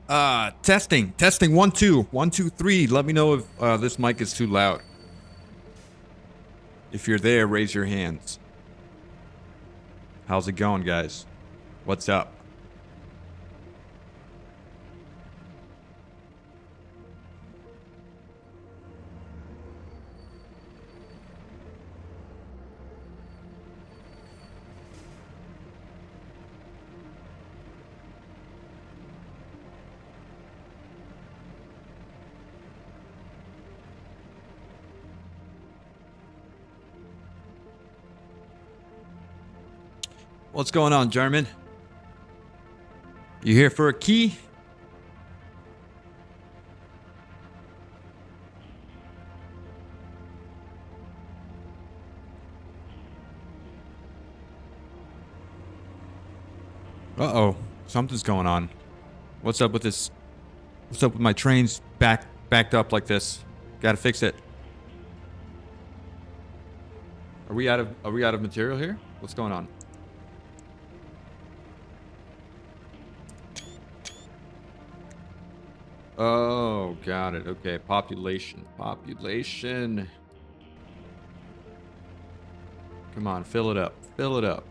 Testing. 1 2 1 2 3. Let me know if this mic is too loud. If you're there, raise your hands. How's it going, guys? What's up? What's going on, German? You here for a key? Uh-oh. Something's going on. What's up with this? What's up with my trains backed up like this? Gotta fix it. Are we out of material here? What's going on? Oh, got it. Okay, population. Come on, fill it up.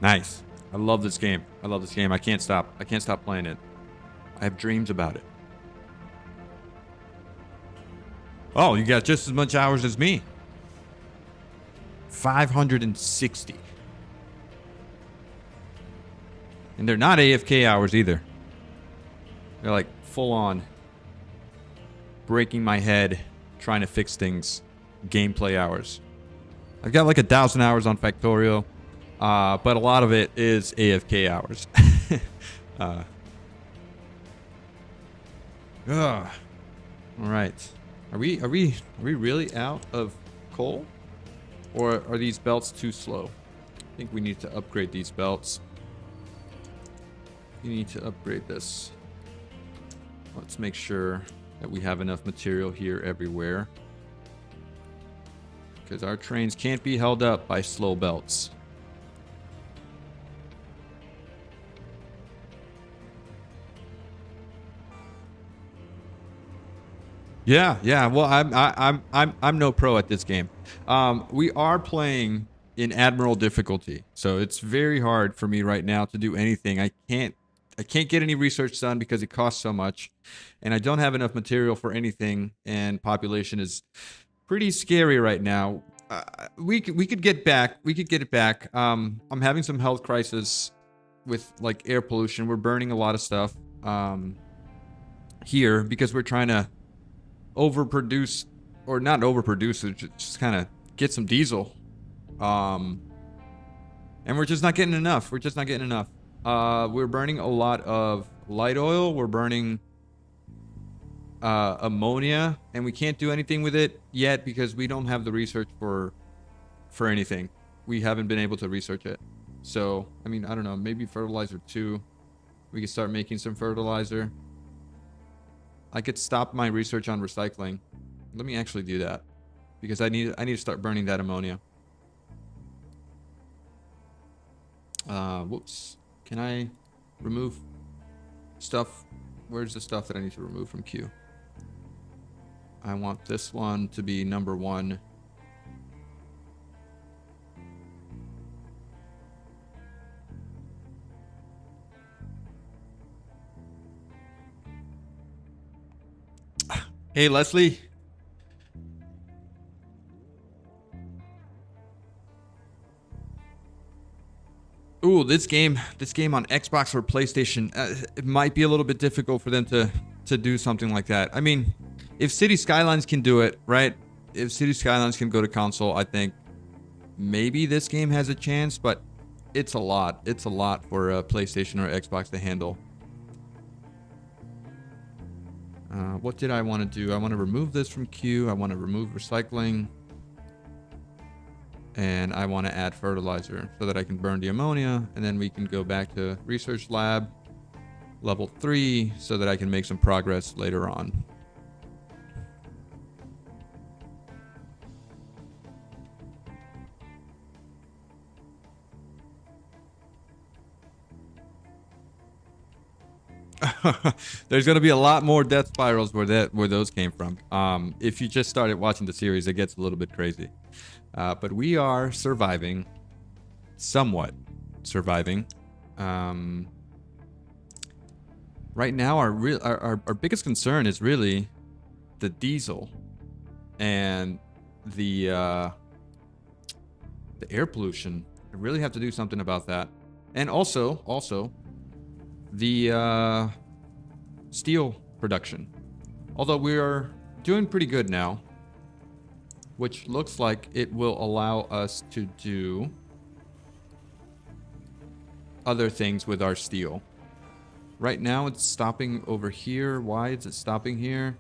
Nice. I love this game. I can't stop playing it. I have dreams about it. Oh, you got just as much hours as me. 560. And they're not AFK hours either. They're like full on breaking my head trying to fix things gameplay hours. I've got like 1,000 hours on Factorio, but a lot of it is AFK hours. All right. Are we really out of coal? Or are these belts too slow? I think we need to upgrade these belts. We need to upgrade this. Let's make sure that we have enough material here everywhere. Because our trains can't be held up by slow belts. Yeah. Well, I'm no pro at this game. We are playing in Admiral difficulty, so it's very hard for me right now to do anything. I can't get any research done because it costs so much, and I don't have enough material for anything. And population is pretty scary right now. We could get back. We could get it back. I'm having some health crisis with like air pollution. We're burning a lot of stuff here because we're trying to overproduce, or not overproduce, just kind of get some diesel. And we're just not getting enough. We're burning a lot of light oil. We're burning ammonia, and we can't do anything with it yet because we don't have the research for anything. We haven't been able to research it. So, I mean, I don't know, maybe fertilizer too. We could start making some fertilizer. I could stop my research on recycling. Let me actually do that because I need to start burning that ammonia. Whoops. Can I remove stuff? Where's the stuff that I need to remove from queue? I want this one to be number 1. Hey, Leslie. Ooh, this game on Xbox or PlayStation, it might be a little bit difficult for them to do something like that. I mean, if City Skylines can do it, right? If City Skylines can go to console, I think maybe this game has a chance, but it's a lot. It's a lot for a PlayStation or Xbox to handle. What did I want to do? I want to remove this from queue. I want to remove recycling. And I want to add fertilizer so that I can burn the ammonia, and then we can go back to research lab level 3 so that I can make some progress later on. There's gonna be a lot more death spirals where those came from. If you just started watching the series, it gets a little bit crazy. But we are surviving, somewhat surviving. Right now, our biggest concern is really the diesel and the air pollution. I really have to do something about that, and also the steel production. Although we are doing pretty good now, which looks like it will allow us to do other things with our steel. Right now it's stopping over here. Why is it stopping here?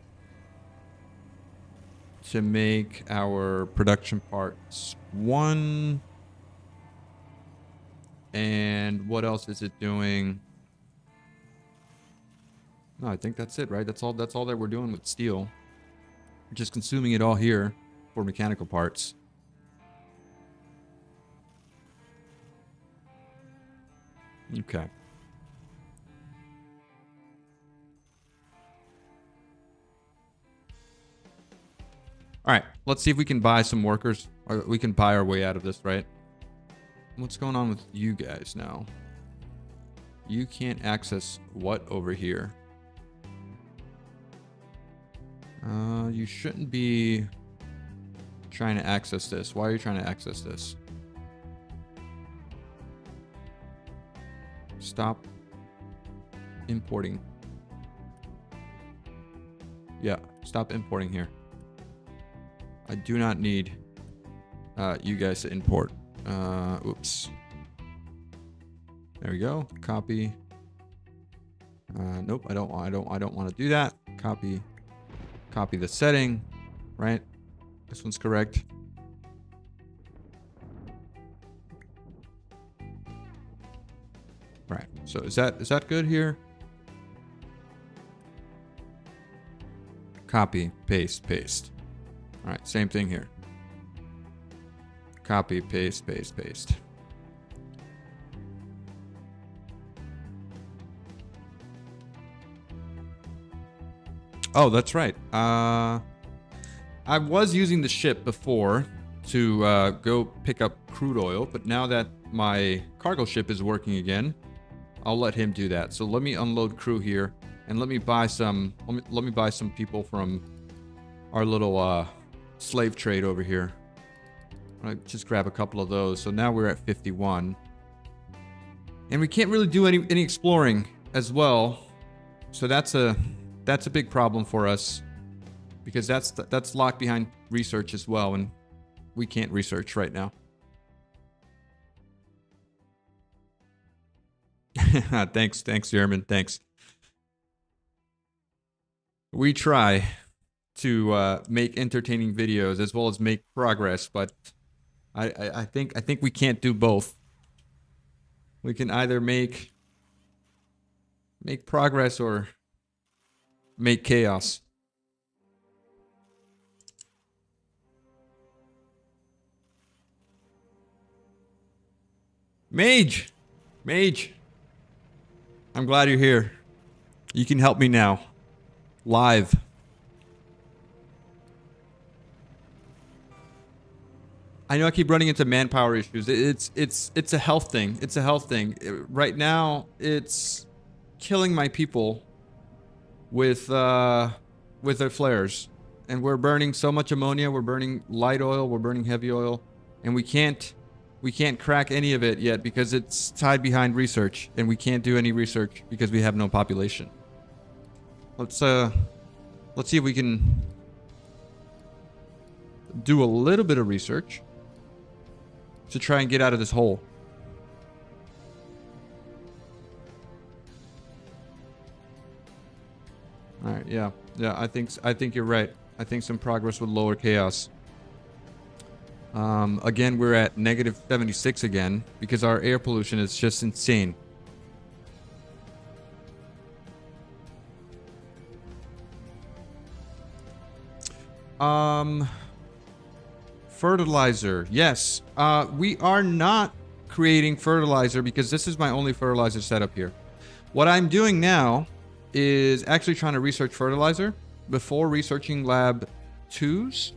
To make our production parts 1. And what else is it doing? No, I think that's it, right? That's all that we're doing with steel. We're just consuming it all here for mechanical parts. Okay. All right, let's see if we can buy some workers, or we can buy our way out of this, right? What's going on with you guys now? You can't access what over here? You shouldn't be trying to access this. Why are you trying to access this? Stop importing. Yeah, stop importing here. I do not need you guys to import. Oops. There we go. Copy. Nope. I don't want to do that. Copy the setting. Right. This one's correct. Right. So is that good here? Copy, paste, paste. All right. Same thing here. Copy, paste, paste, paste. Oh, that's right. I was using the ship before to go pick up crude oil, but now that my cargo ship is working again, I'll let him do that. So let me unload crew here, and let me buy some. Let me buy some people from our little slave trade over here. I'll just grab a couple of those. So now we're at 51, and we can't really do any exploring as well. So that's a big problem for us, because that's locked behind research as well, and we can't research right now. Thanks, German. Thanks. We try to make entertaining videos as well as make progress, but I think we can't do both. We can either make progress or make chaos. Mage! I'm glad you're here. You can help me now. Live. I know I keep running into manpower issues. It's a health thing. It's a health thing. Right now, it's killing my people with their flares. And we're burning so much ammonia, we're burning light oil, we're burning heavy oil, and we can't crack any of it yet because it's tied behind research, and we can't do any research because we have no population. Let's see if we can do a little bit of research to try and get out of this hole. All right, yeah, I think you're right. I think some progress would lower chaos. Again, we're at -76 again because our air pollution is just insane. Fertilizer. Yes. We are not creating fertilizer because this is my only fertilizer setup here. What I'm doing now is actually trying to research fertilizer before researching lab 2s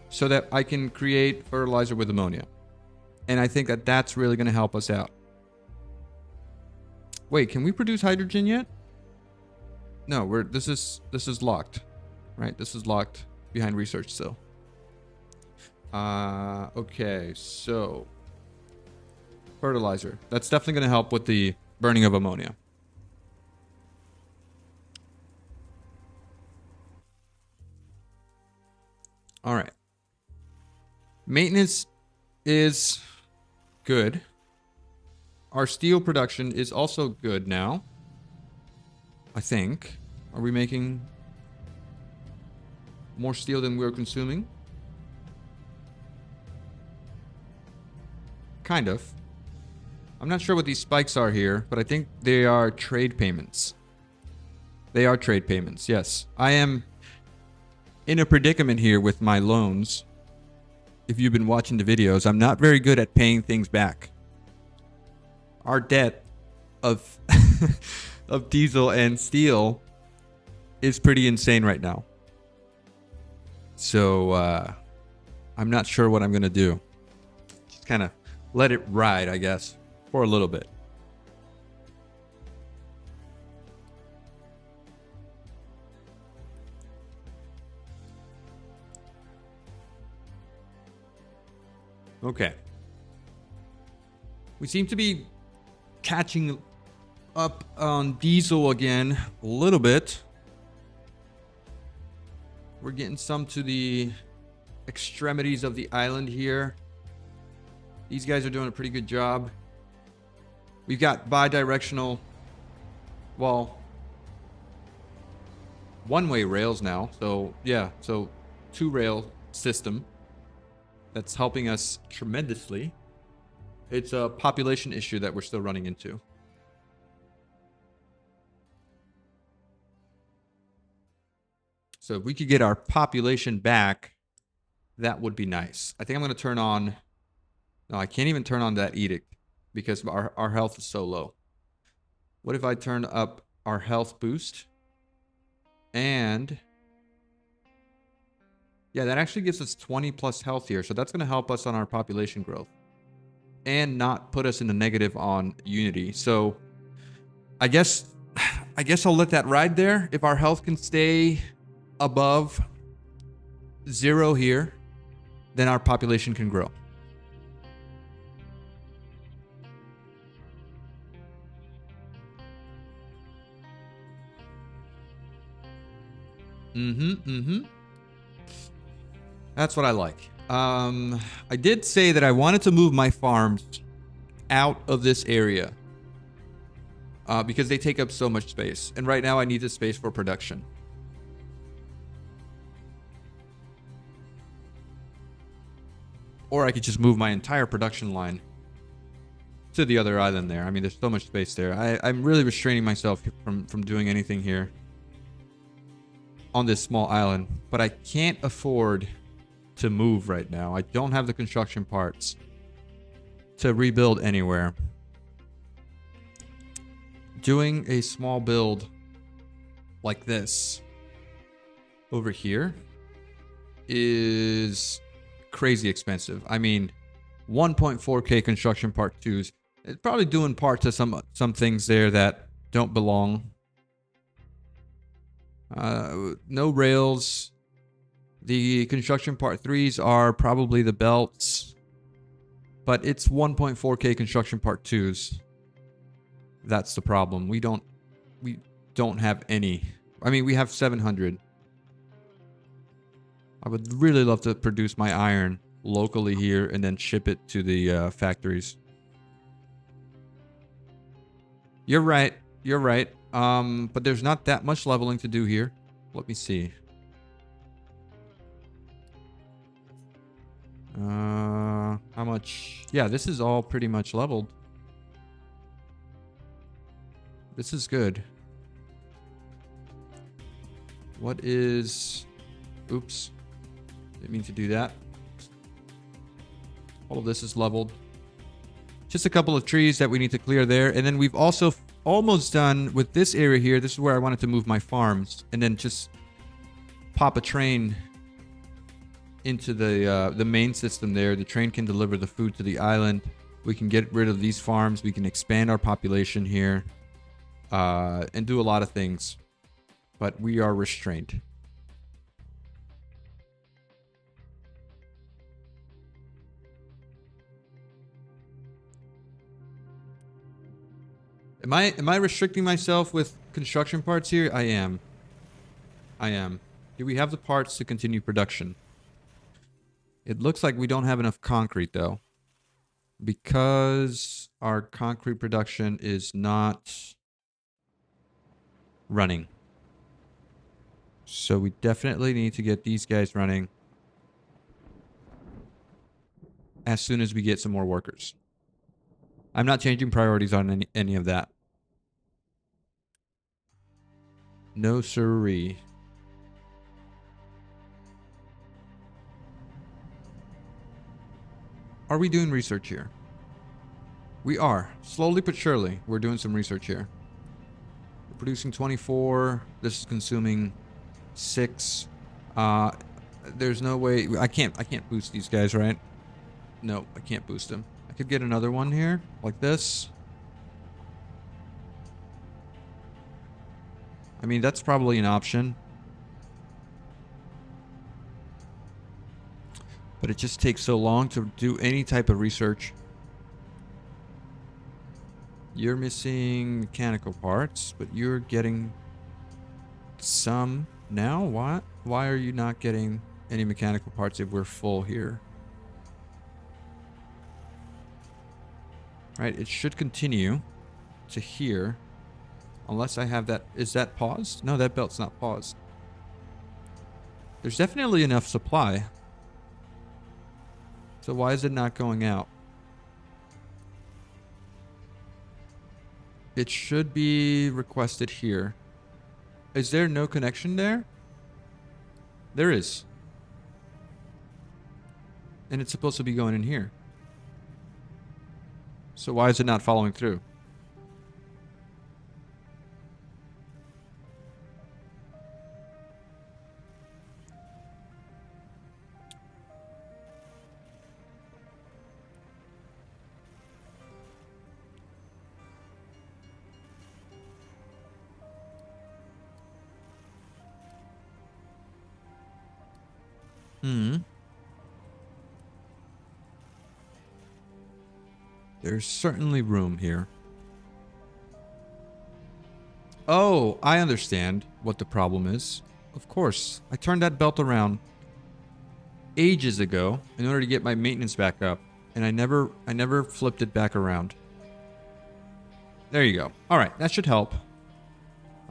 so that I can create fertilizer with ammonia. And I think that that's really going to help us out. Wait, can we produce hydrogen yet? No, this is locked, right? This is locked behind research still. Okay, so fertilizer. That's definitely going to help with the burning of ammonia. All right. Maintenance is good. Our steel production is also good now. I think. Are we making more steel than we're consuming? Kind of. I'm not sure what these spikes are here, but I think they are trade payments. They are trade payments, yes. I am in a predicament here with my loans. If you've been watching the videos, I'm not very good at paying things back. Our debt of of diesel and steel is pretty insane right now. So I'm not sure what I'm gonna do. Just kind of let it ride, I guess, for a little bit. Okay. We seem to be catching up on diesel again a little bit. We're getting some to the extremities of the island here. These guys are doing a pretty good job. We've got bi-directional, well, one-way rails now. So yeah, so 2-rail system. That's helping us tremendously. It's a population issue that we're still running into. So if we could get our population back, that would be nice. I think I'm going to turn on... No, I can't even turn on that edict because our health is so low. What if I turn up our health boost? And... yeah, that actually gives us 20 plus health here. So that's going to help us on our population growth. And not put us in the negative on unity. So I guess I'll let that ride there. If our health can stay above 0 here, then our population can grow. That's what I like. I did say that I wanted to move my farms out of this area because they take up so much space. And right now I need the space for production. Or I could just move my entire production line to the other island there. I mean, there's so much space there. I'm really restraining myself from doing anything here on this small island. But I can't afford to move right now. I don't have the construction parts to rebuild anywhere. Doing a small build like this over here is crazy expensive. I mean, 1.4K construction part 2s. It's probably doing part to some things there that don't belong. No rails. The construction part 3s are probably the belts, but it's 1.4K construction part 2s. That's the problem. We don't have any. I mean, we have 700. I would really love to produce my iron locally here and then ship it to the factories. You're right. You're right. But there's not that much leveling to do here. Let me see. How much? Yeah, this is all pretty much leveled. This is good. What is... Oops. Didn't mean to do that. All of this is leveled. Just a couple of trees that we need to clear there. And then we've also almost done with this area here. This is where I wanted to move my farms and then just pop a train into the main system there. The train can deliver the food to the island. We can get rid of these farms. We can expand our population here and do a lot of things. But we are restrained. Am I restricting myself with construction parts here? I am. Do we have the parts to continue production? It looks like we don't have enough concrete though, because our concrete production is not running. So we definitely need to get these guys running as soon as we get some more workers. I'm not changing priorities on any of that. No siree. Are we doing research here? We are. Slowly but surely, we're doing some research here. We're producing 24. This is consuming 6. There's no way. I can't boost these guys, right? No, I can't boost them. I could get another one here, like this. I mean, that's probably an option. But it just takes so long to do any type of research. You're missing mechanical parts, but you're getting some now. What? Why are you not getting any mechanical parts if we're full here? Right, it should continue to here. Unless I have that. Is that paused? No, that belt's not paused. There's definitely enough supply. So why is it not going out? It should be requested here. Is there no connection there? There is. And it's supposed to be going in here. So why is it not following through? There's certainly room here. Oh, I understand what the problem is. Of course, I turned that belt around ages ago in order to get my maintenance back up, and I never flipped it back around. There you go. All right, that should help.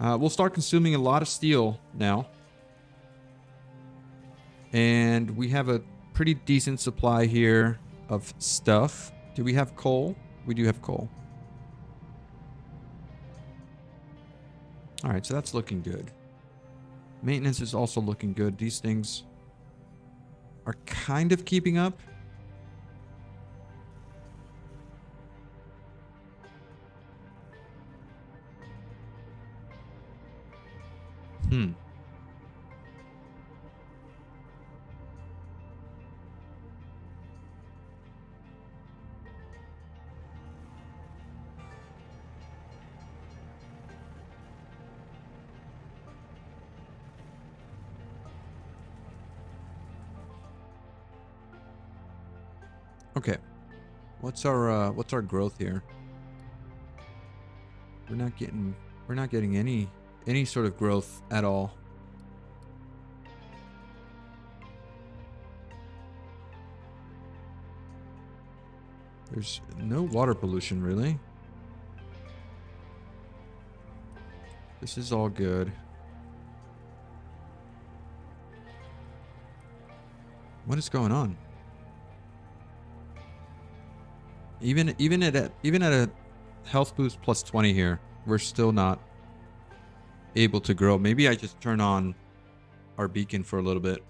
We'll start consuming a lot of steel now. And we have a pretty decent supply here of stuff. Do we have coal? We do have coal. All right, so that's looking good. Maintenance is also looking good. These things are kind of keeping up. Okay. What's our growth here? We're not getting any sort of growth at all. There's no water pollution really. This is all good. What is going on? Even at a health boost plus 20 here, we're still not able to grow. Maybe I just turn on our beacon for a little bit.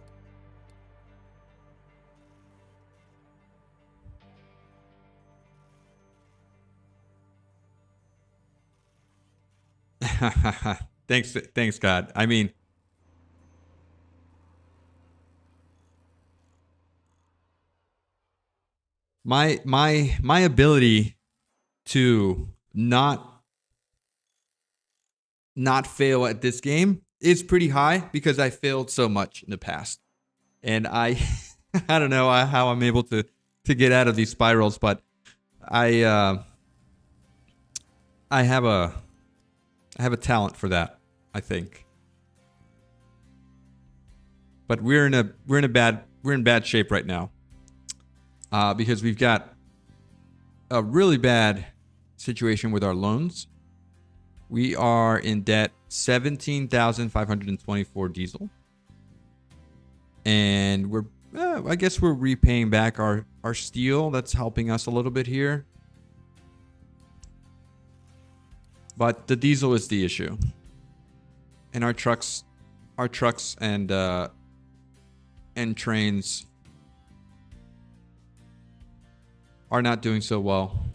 Thanks, God. I mean, my ability to not fail at this game is pretty high because I failed so much in the past, and I I don't know how I'm able to get out of these spirals, but I I have a talent for that, I think. But we're in bad shape right now, because we've got a really bad situation with our loans. We are in debt 17,524 diesel, and I guess we're repaying back our steel. That's helping us a little bit here, but the diesel is the issue, and our trucks and trains are not doing so well.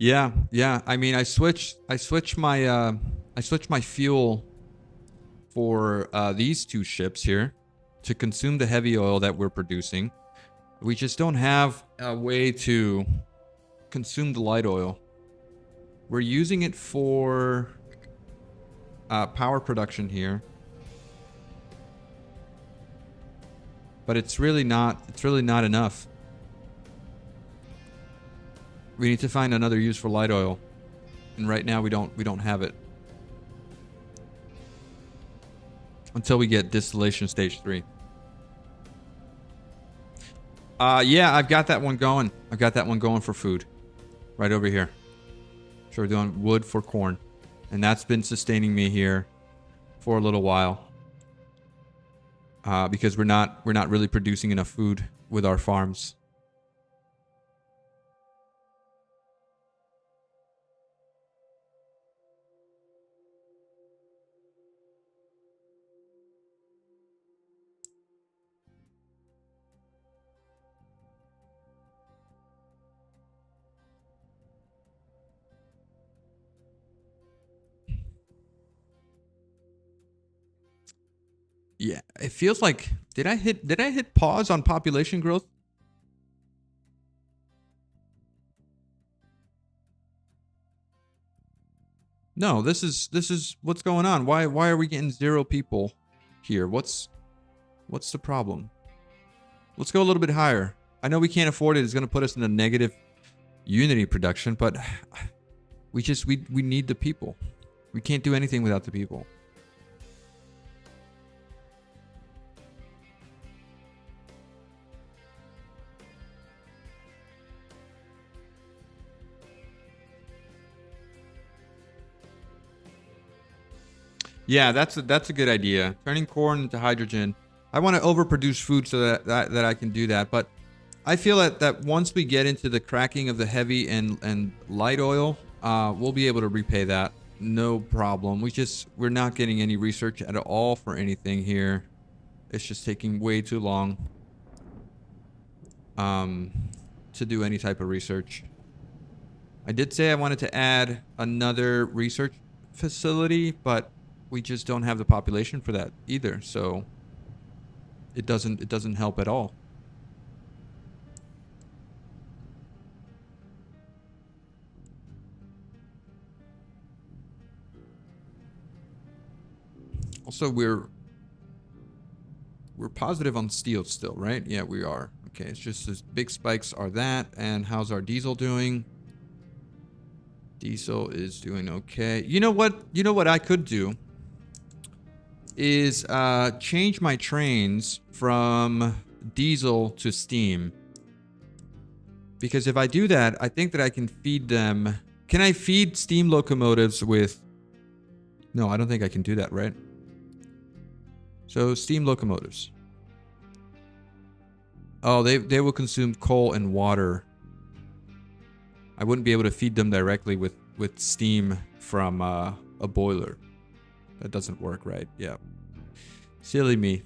Yeah. I mean, I switched my fuel for these two ships here to consume the heavy oil that we're producing. We just don't have a way to consume the light oil. We're using it for power production here, but it's really not enough. We need to find another use for light oil, and right now we don't have it until we get distillation stage 3. Yeah, I've got that one going. I've got that one going for food right over here. So we're doing wood for corn, and that's been sustaining me here for a little while, because we're not really producing enough food with our farms. Yeah, it feels like did I hit pause on population growth? No, this is what's going on. Why are we getting 0 people here? What's the problem? Let's go a little bit higher. I know we can't afford it. It's going to put us in a negative unity production, but we need the people. We can't do anything without the people. Yeah, that's a good idea. Turning corn into hydrogen. I want to overproduce food so that I can do that. But I feel that once we get into the cracking of the heavy and light oil, we'll be able to repay that. No problem. We're not getting any research at all for anything here. It's just taking way too long to do any type of research. I did say I wanted to add another research facility, but we just don't have the population for that either, so it doesn't help at all. Also, we're positive on steel still, right? Yeah, we are. Okay, it's just those big spikes are that. And how's our diesel doing? Diesel is doing okay. You know what I could do is change my trains from diesel to steam. Because if I do that, I think that I can feed them. Can I feed steam locomotives with... No, I don't think I can do that, right? So steam locomotives. Oh, they will consume coal and water. I wouldn't be able to feed them directly with steam from a boiler. That doesn't work, right? Yeah. Silly me.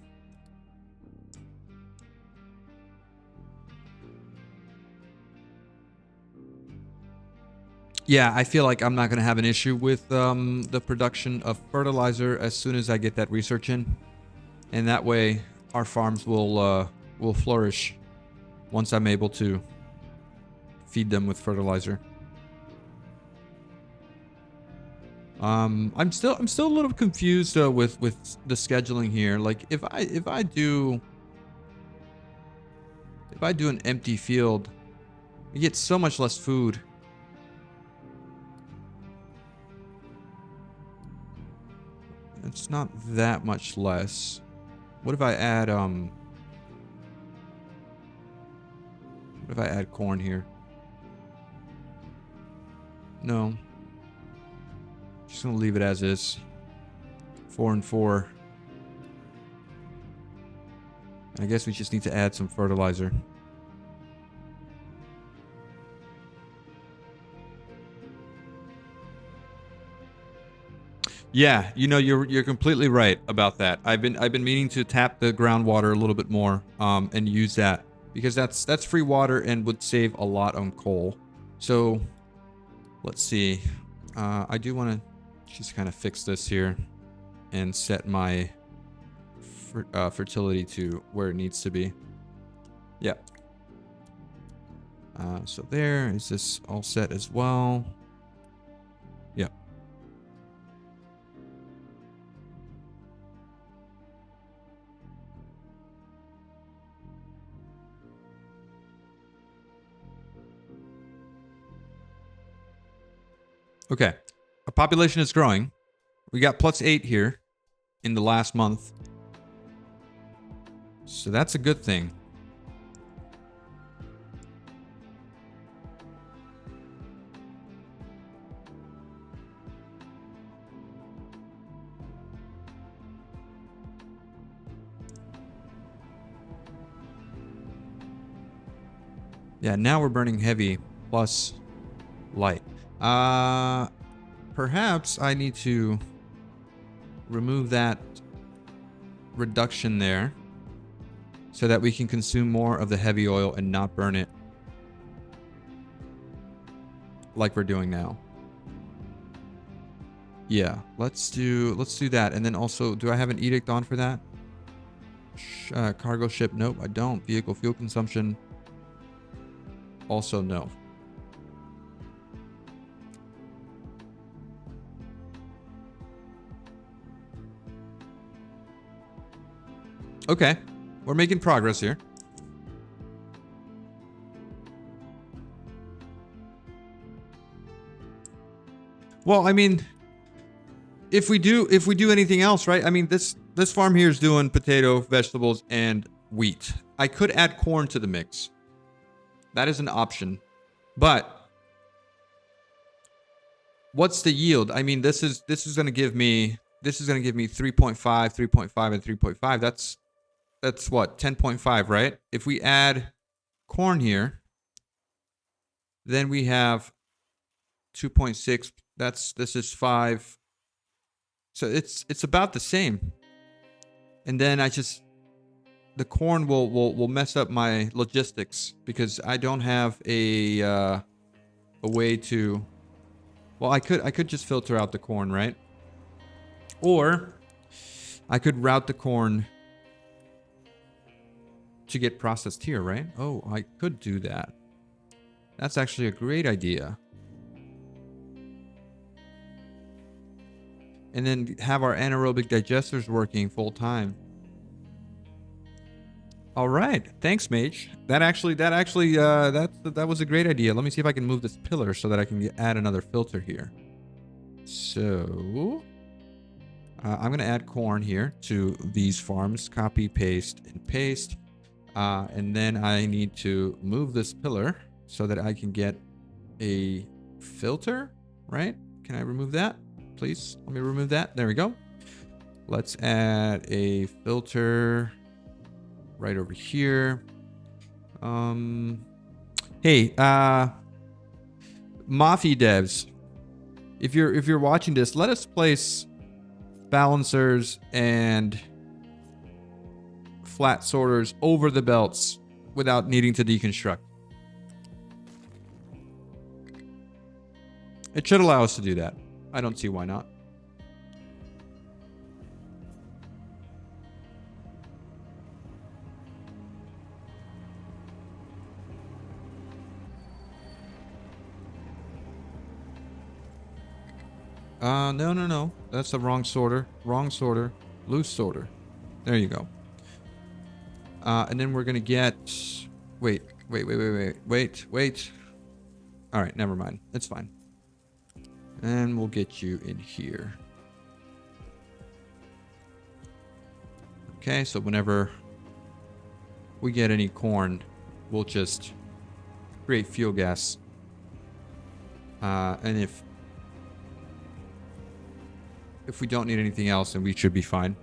Yeah, I feel like I'm not going to have an issue with the production of fertilizer as soon as I get that research in. And that way, our farms will flourish once I'm able to feed them with fertilizer. I'm still a little confused with the scheduling here. Like if I do an empty field, you get so much less food. It's not that much less. What if I add corn here? No. Just gonna leave it as is. 4 and 4. I guess we just need to add some fertilizer. Yeah, you know, you're completely right about that. I've been meaning to tap the groundwater a little bit more and use that because that's free water and would save a lot on coal. So let's see. I do want to just kind of fix this here and set my fertility to where it needs to be. Yeah. So there, is this all set as well? Yeah. Okay. Our population is growing. We got +8 here in the last month. So that's a good thing. Yeah, now we're burning heavy plus light. Perhaps I need to remove that reduction there so that we can consume more of the heavy oil and not burn it like we're doing now. Yeah, let's do that. And then also, do I have an edict on for that? Cargo ship, nope, I don't. Vehicle fuel consumption, also no. Okay, we're making progress here. Well, I mean, if we do anything else, right? I mean, this farm here is doing potato, vegetables, and wheat. I could add corn to the mix. That is an option. But what's the yield? I mean, this is going to give me 3.5, 3.5, and 3.5. That's what, 10.5, right? If we add corn here, then we have 2.6. This is 5. So it's about the same. And then the corn will mess up my logistics because I don't have a way to. Well, I could just filter out the corn, right? Or I could route the corn to get processed here, right? Oh, I could do that. That's actually a great idea. And then have our anaerobic digesters working full time. All right, thanks, Mage. That was a great idea. Let me see if I can move this pillar so that I can add another filter here. So I'm gonna add corn here to these farms. Copy, paste, and paste. And then I need to move this pillar so that I can get a filter, right? Can I remove that? Please, let me remove that. There we go. Let's add a filter right over here. Hey, Mafia devs, if you're watching this, let us place balancers and flat sorters over the belts without needing to deconstruct. It should allow us to do that. I don't see why not. No. That's the wrong sorter. Wrong sorter. Loose sorter. There you go. And then we're gonna get... Wait. All right, never mind. It's fine. And we'll get you in here. Okay, so whenever we get any corn, we'll just create fuel gas. And if we don't need anything else, then we should be fine.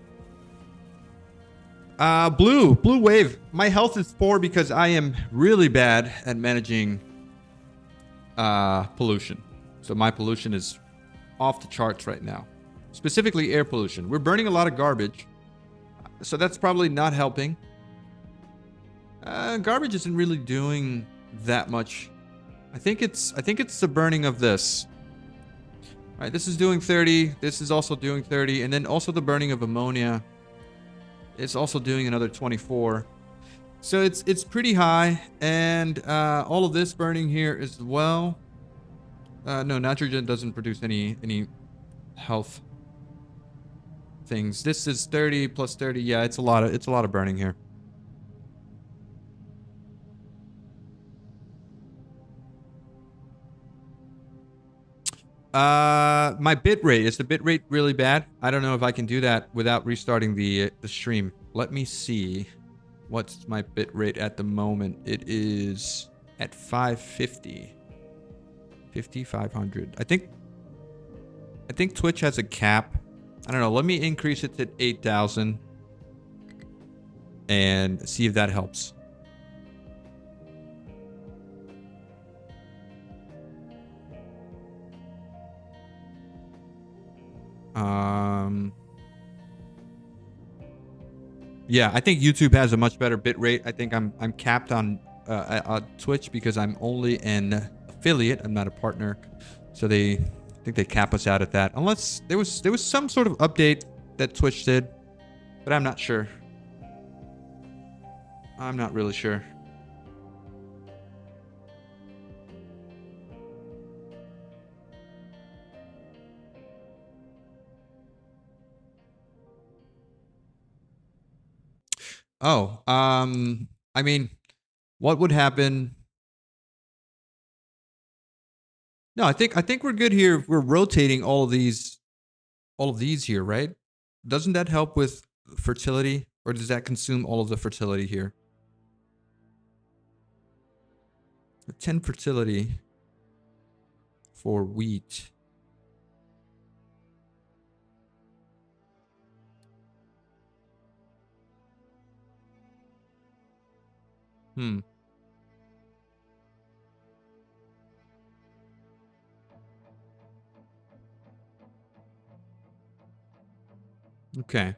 Blue wave. My health is poor because I am really bad at managing pollution. So my pollution is off the charts right now. Specifically air pollution. We're burning a lot of garbage. So that's probably not helping. Garbage isn't really doing that much. I think it's the burning of this. All right, this is doing 30. This is also doing 30. And then also the burning of ammonia. It's also doing another 24. So it's pretty high. And all of this burning here as well. No, nitrogen doesn't produce any health things. This is 30 plus 30. Yeah, it's a lot of burning here. My bit rate, is the bit rate really bad? I don't know if I can do that without restarting the stream. Let me see. What's my bit rate at the moment? It is at 550. 5,500. I think Twitch has a cap. I don't know. Let me increase it to 8,000 and see if that helps. Yeah, I think YouTube has a much better bit rate. I think I'm capped on Twitch because I'm only an affiliate. I'm not a partner, so I think they cap us out at that. Unless there was some sort of update that Twitch did, but I'm not sure. I'm not really sure. Oh, I mean, what would happen? No, I think we're good here. We're rotating all of these here, right? Doesn't that help with fertility, or does that consume all of the fertility here? 10 fertility for wheat. Okay.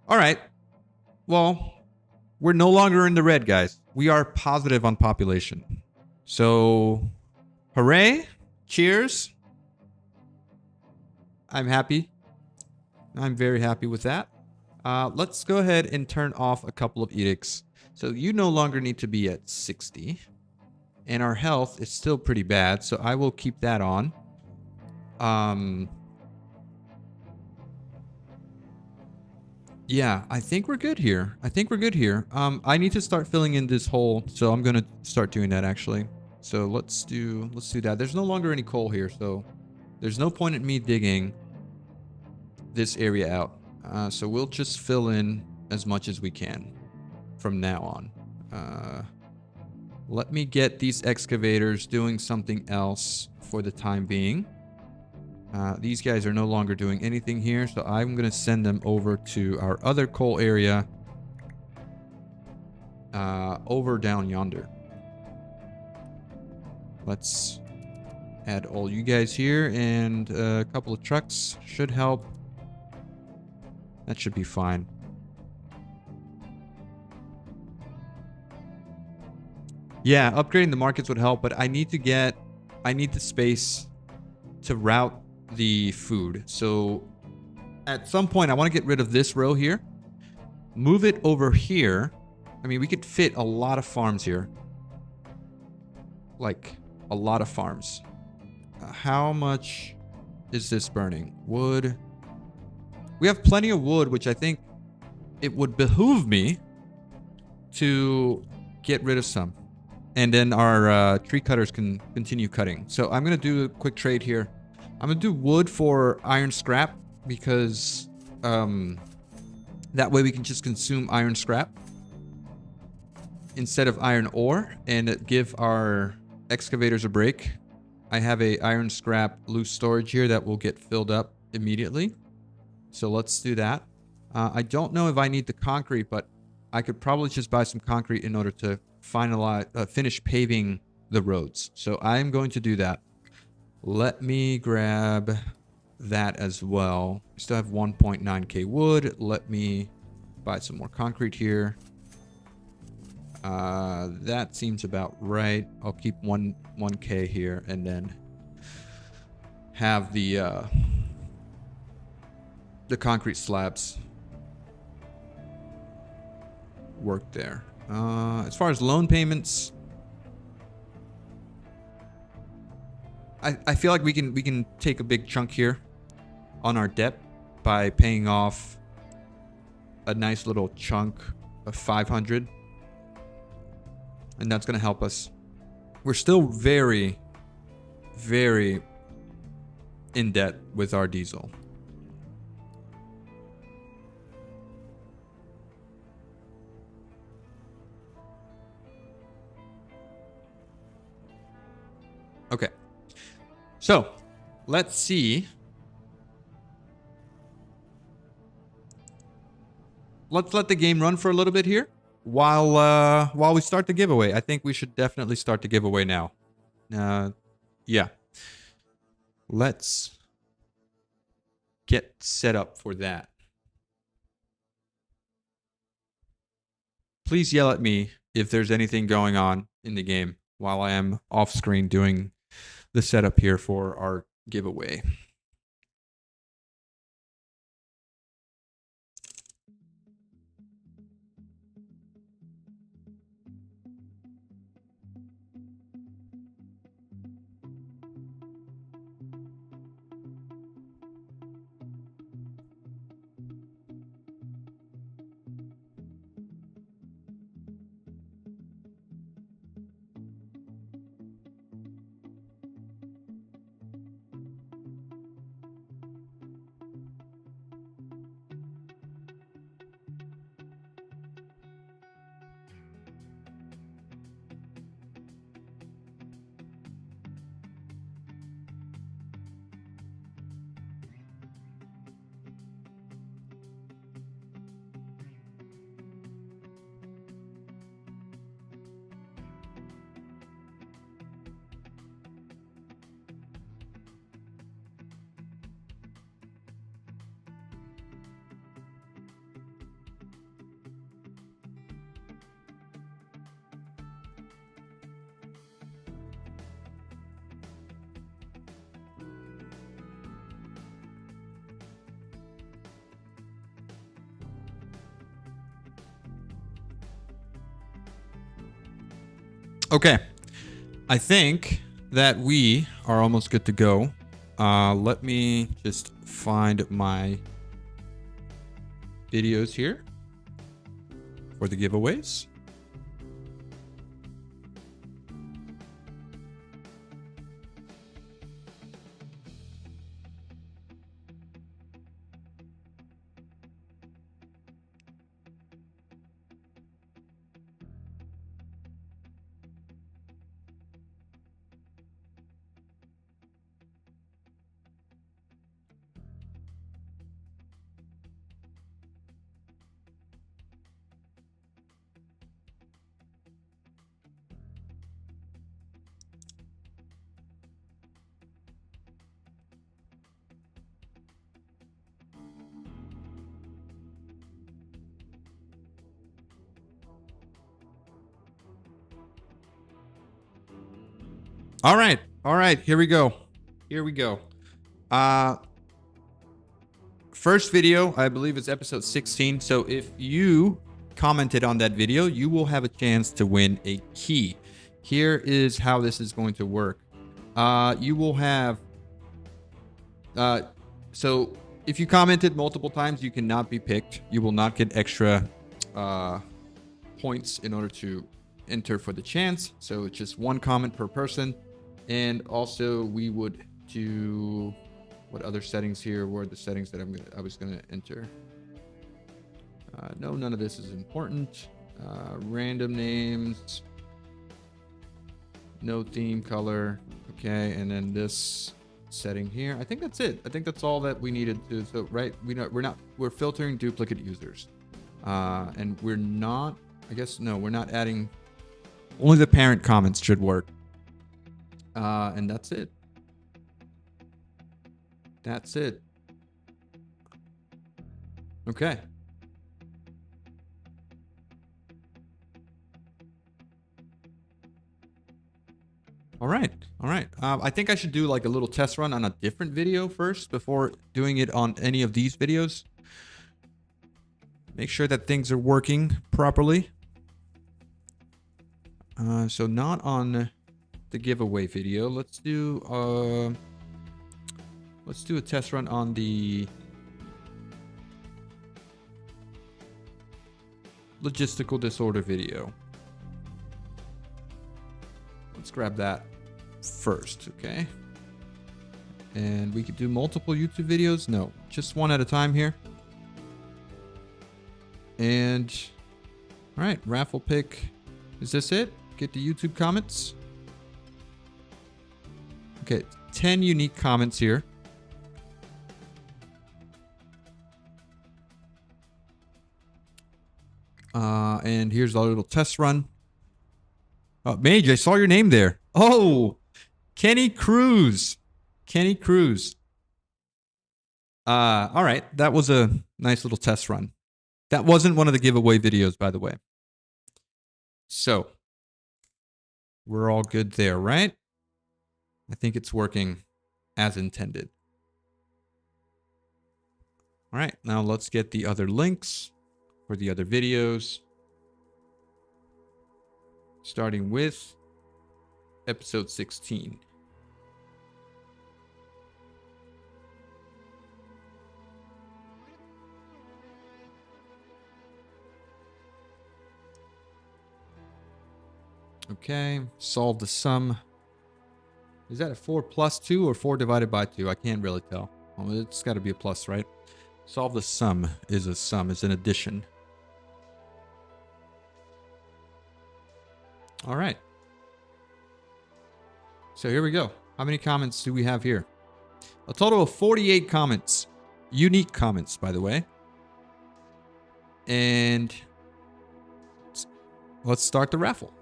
All right. Well, we're no longer in the red, guys. We are positive on population. So, hooray. Cheers. I'm happy. I'm very happy with that. Let's go ahead and turn off a couple of edicts. So you no longer need to be at 60. And our health is still pretty bad, so I will keep that on. Yeah, I think we're good here. I need to start filling in this hole, so I'm gonna start doing that actually. So let's do that. There's no longer any coal here, so there's no point in me digging this area out. So we'll just fill in as much as we can from now on. Let me get these excavators doing something else for the time being. These guys are no longer doing anything here, so I'm going to send them over to our other coal area over down yonder. Let's Add all you guys here, and a couple of trucks should help. That should be fine. Yeah, upgrading the markets would help, but I need the space to route the food. So at some point, I want to get rid of this row here. Move it over here. I mean, we could fit a lot of farms here. Like, a lot of farms. How much is this burning? Wood. We have plenty of wood, which I think it would behoove me to get rid of some. And then our tree cutters can continue cutting. So I'm going to do a quick trade here. I'm going to do wood for iron scrap because that way we can just consume iron scrap instead of iron ore and give our excavators a break. I have a iron scrap loose storage here that will get filled up immediately. So let's do that. I don't know if I need the concrete, but I could probably just buy some concrete in order to finish paving the roads. So I'm going to do that. Let me grab that as well. We still have 1.9k wood. Let me buy some more concrete here. That seems about right. I'll keep 1k here and then have the concrete slabs work there. As far as loan payments, I feel like we can take a big chunk here on our debt by paying off a nice little chunk of 500. And that's going to help us. We're still very, very in debt with our diesel. Okay. So, let's see. Let's let the game run for a little bit here. While we start the giveaway. I think we should definitely start the giveaway now. Yeah. Let's get set up for that. Please yell at me if there's anything going on in the game while I am off screen doing the setup here for our giveaway. Okay, I think that we are almost good to go. Let me just find my videos here for the giveaways. All right. All right. Here we go. Here we go. Uh, First video, I believe it's episode 16. So if you commented on that video, you will have a chance to win a key. Here is how this is going to work. You will have, so if you commented multiple times, you cannot be picked. You will not get extra points in order to enter for the chance. So it's just one comment per person. And also we would do, what other settings here were the settings that I was gonna enter. No, none of this is important. Random names, no theme color. Okay, and then this setting here. I think that's it. I think that's all that we needed to. So right, we're filtering duplicate users, and we're not. I guess no, we're not adding. Only the parent comments should work, and that's it. That's it. Okay. All right. All right. I think I should do like a little test run on a different video first before doing it on any of these videos. Make sure that things are working properly. So not on the giveaway video. Let's do a test run on the logistical disorder video. Let's grab that first, okay? And we could do multiple YouTube videos. No, just one at a time here. And all right, raffle pick. Is this it? Get the YouTube comments. Okay, 10 unique comments here. And here's our little test run. Oh, Mage, I saw your name there. Oh, Kenny Cruz. Kenny Cruz. All right. That was a nice little test run. That wasn't one of the giveaway videos, by the way. So we're all good there, right? I think it's working as intended. All right. Now let's get the other links for the other videos. Starting with episode 16. Okay, solve the sum. Is that a 4 plus 2 or 4 divided by 2? I can't really tell. Well, it's got to be a plus, right? Solve the sum is a sum, is an addition. All right. So here we go. How many comments do we have here? A total of 48 comments. Unique comments, by the way. And let's start the raffle.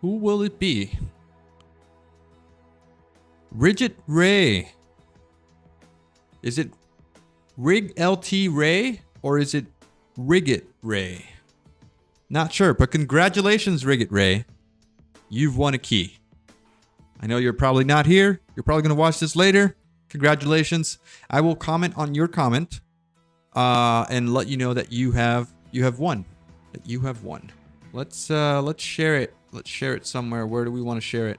Who will it be? Rigid Ray. Is it Rig LT Ray or is it Rigit Ray? Not sure, but congratulations, Rigit Ray. You've won a key. I know you're probably not here. You're probably going to watch this later. Congratulations. I will comment on your comment and let you know that you have won. That you have won. Let's share it. Let's share it somewhere. Where do we want to share it?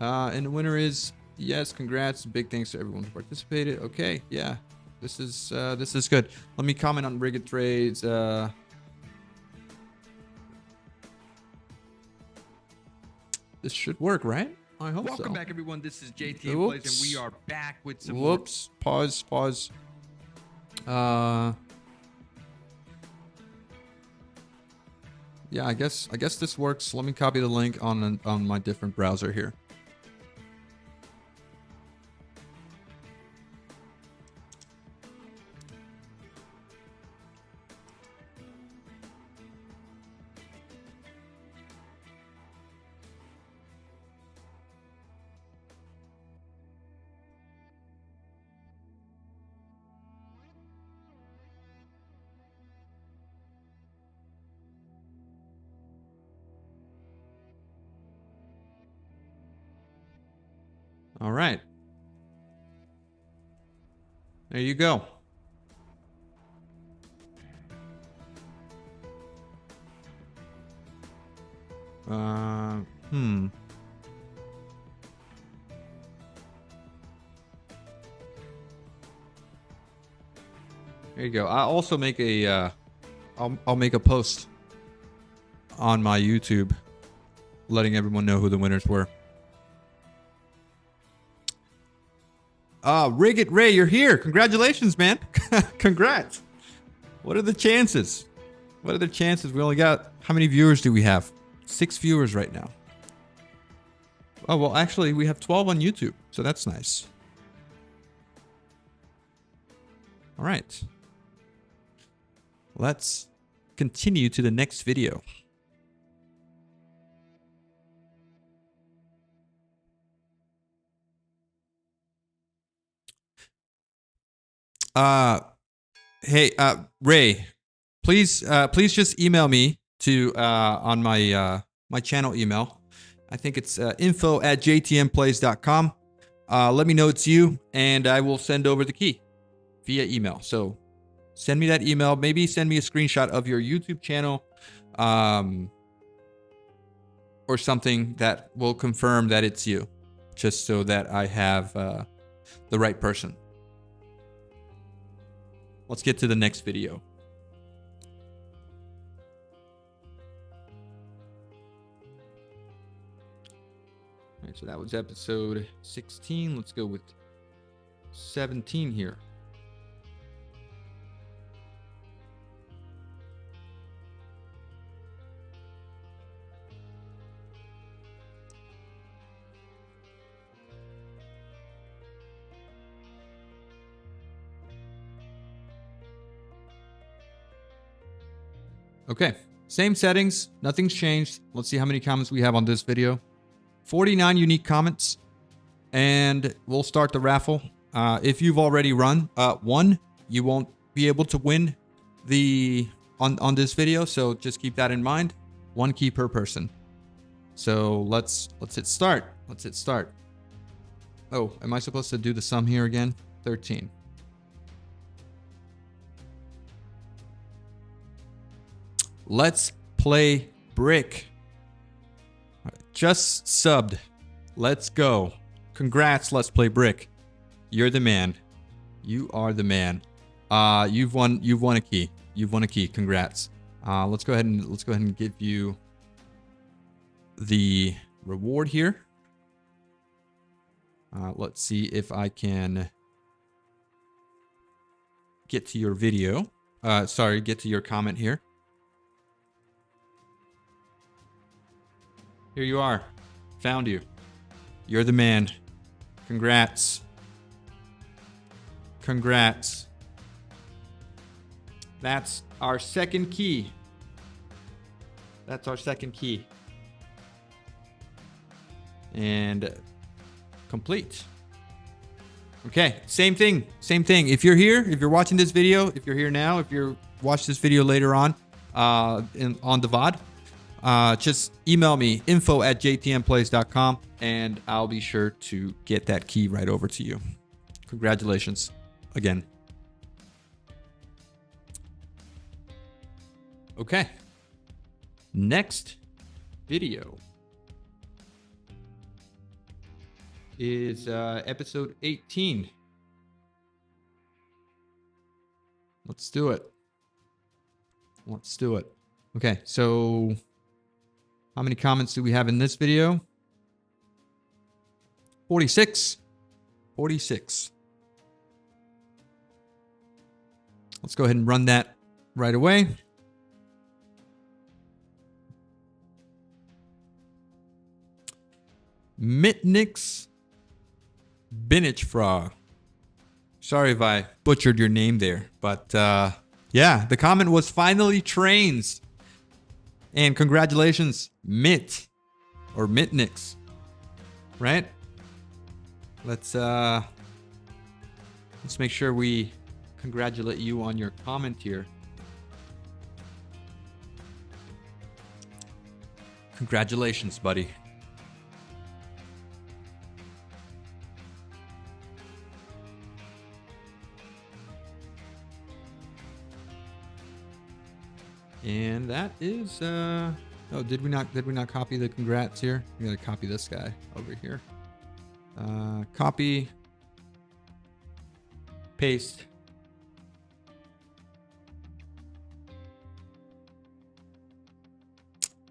And the winner is, yes, congrats. Big thanks to everyone who participated. Okay, yeah. This is good. Let me comment on Rigid Ray's this should work, right? I hope so. Welcome back, everyone. This is JT Plays, and we are back with some Whoops. Pause. Yeah, I guess this works. Let me copy the link on my different browser here. All right. There you go. There you go. I'll also make a I'll make a post on my YouTube letting everyone know who the winners were. Rig It Ray, you're here. Congratulations, man. Congrats. What are the chances? What are the chances? We only got, how many viewers do we have? 6 viewers right now. Oh, well, actually, we have 12 on YouTube, so that's nice. All right. Let's continue to the next video. Hey, Ray, please just email me to on my my channel email. I think it's info@jtmplays.com. Let me know it's you, and I will send over the key via email. So send me that email. Maybe send me a screenshot of your YouTube channel, or something that will confirm that it's you, just so that I have the right person. Let's get to the next video. All right, so that was episode 16. Let's go with 17 here. Okay, same settings, nothing's changed. Let's see how many comments we have on this video. 49 unique comments, and we'll start the raffle. If you've already won, you won't be able to win the on this video, so just keep that in mind. 1 key per person. So let's hit start. Let's hit start. Oh, am I supposed to do the sum here again? 13. Let's play brick. Just subbed. Let's go. Congrats, Let's Play Brick. You're the man. You are the man. You've won a key. You've won a key. Congrats. Let's go ahead and give you the reward here. Let's see if I can get to your video. Sorry, get to your comment here. Here you are. Found you. You're the man. Congrats. Congrats. That's our second key. That's our second key. And complete. Okay, same thing. Same thing. If you're here, if you're watching this video, if you're here now, if you're watch this video later on on the VOD, just email me info@jtmplays.com and I'll be sure to get that key right over to you. Congratulations again. Okay. Next video is episode 18. Let's do it. Let's do it. Okay, so how many comments do we have in this video? 46. 46. Let's go ahead and run that right away. Mitnick's Binich Frog. Sorry if I butchered your name there, but yeah, the comment was finally trains. And congratulations, Mitt or Mitnick's, right? Let's make sure we congratulate you on your comment here. Congratulations, buddy. And that is oh, did we not copy the congrats here? We gotta copy this guy over here. Copy, paste.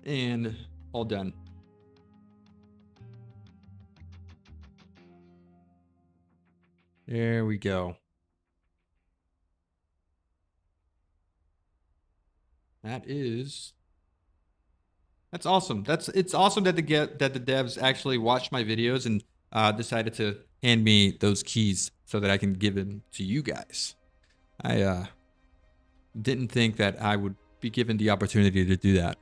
And all done. There we go. That's awesome. It's awesome that the devs actually watched my videos and decided to hand me those keys so that I can give them to you guys. I didn't think that I would be given the opportunity to do that.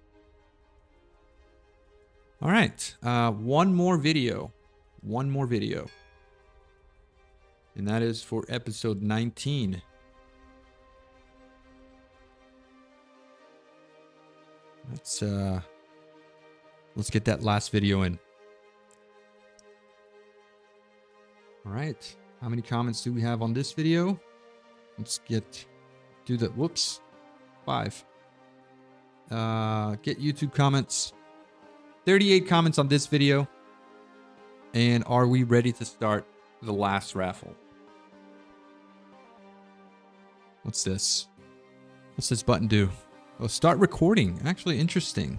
All right, one more video, and that is for episode 19. Let's get that last video in. All right, how many comments do we have on this video? Let's do the, whoops, 5. Get YouTube comments. 38 comments on this video. And are we ready to start the last raffle? What's this? What's this button do? Oh, start recording. Actually, interesting.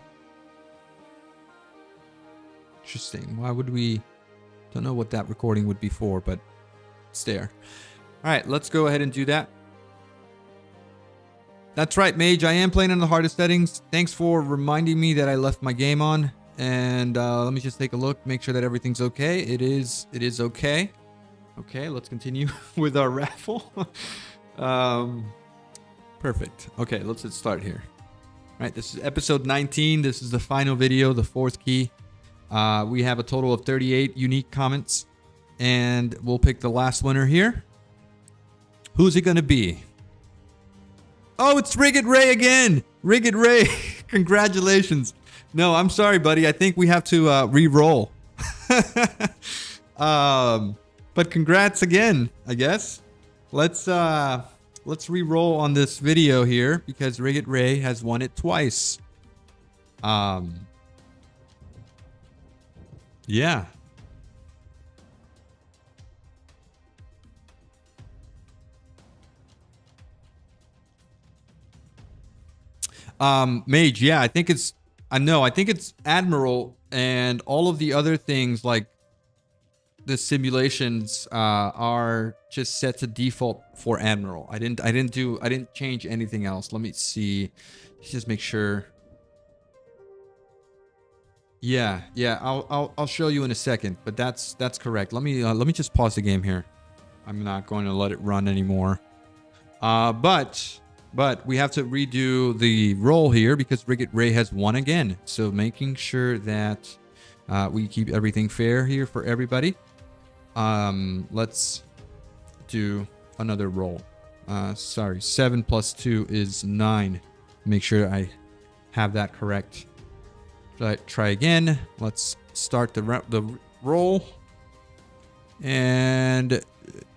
Interesting. Why would we... Don't know what that recording would be for, but it's there. All right, let's go ahead and do that. That's right, Mage. I am playing on the hardest settings. Thanks for reminding me that I left my game on. And let me just take a look, make sure that everything's okay. It is okay. Okay, let's continue with our raffle. Perfect. Okay, let's start here. All right, this is episode 19. This is the final video, the 4th key. We have a total of 38 unique comments, and we'll pick the last winner here. Who's it going to be? Oh, it's Rigged Ray again. Rigged Ray. Congratulations. No, I'm sorry, buddy. I think we have to re-roll. But congrats again, I guess. Let's re-roll on this video here because Rigged Ray has won it twice. Yeah. Mage, yeah, I think it's Admiral and all of the other things like the simulations are just set to default for Admiral. I didn't change anything else. Let me see. Let's just make sure. Yeah, I'll show you in a second, but that's correct. Let me just pause the game here. I'm not going to let it run anymore. But we have to redo the roll here because Rigged Ray has won again. So making sure that we keep everything fair here for everybody. Let's do another roll. Sorry, 7 plus 2 is 9. Make sure I have that correct. Try again. Let's start the roll. And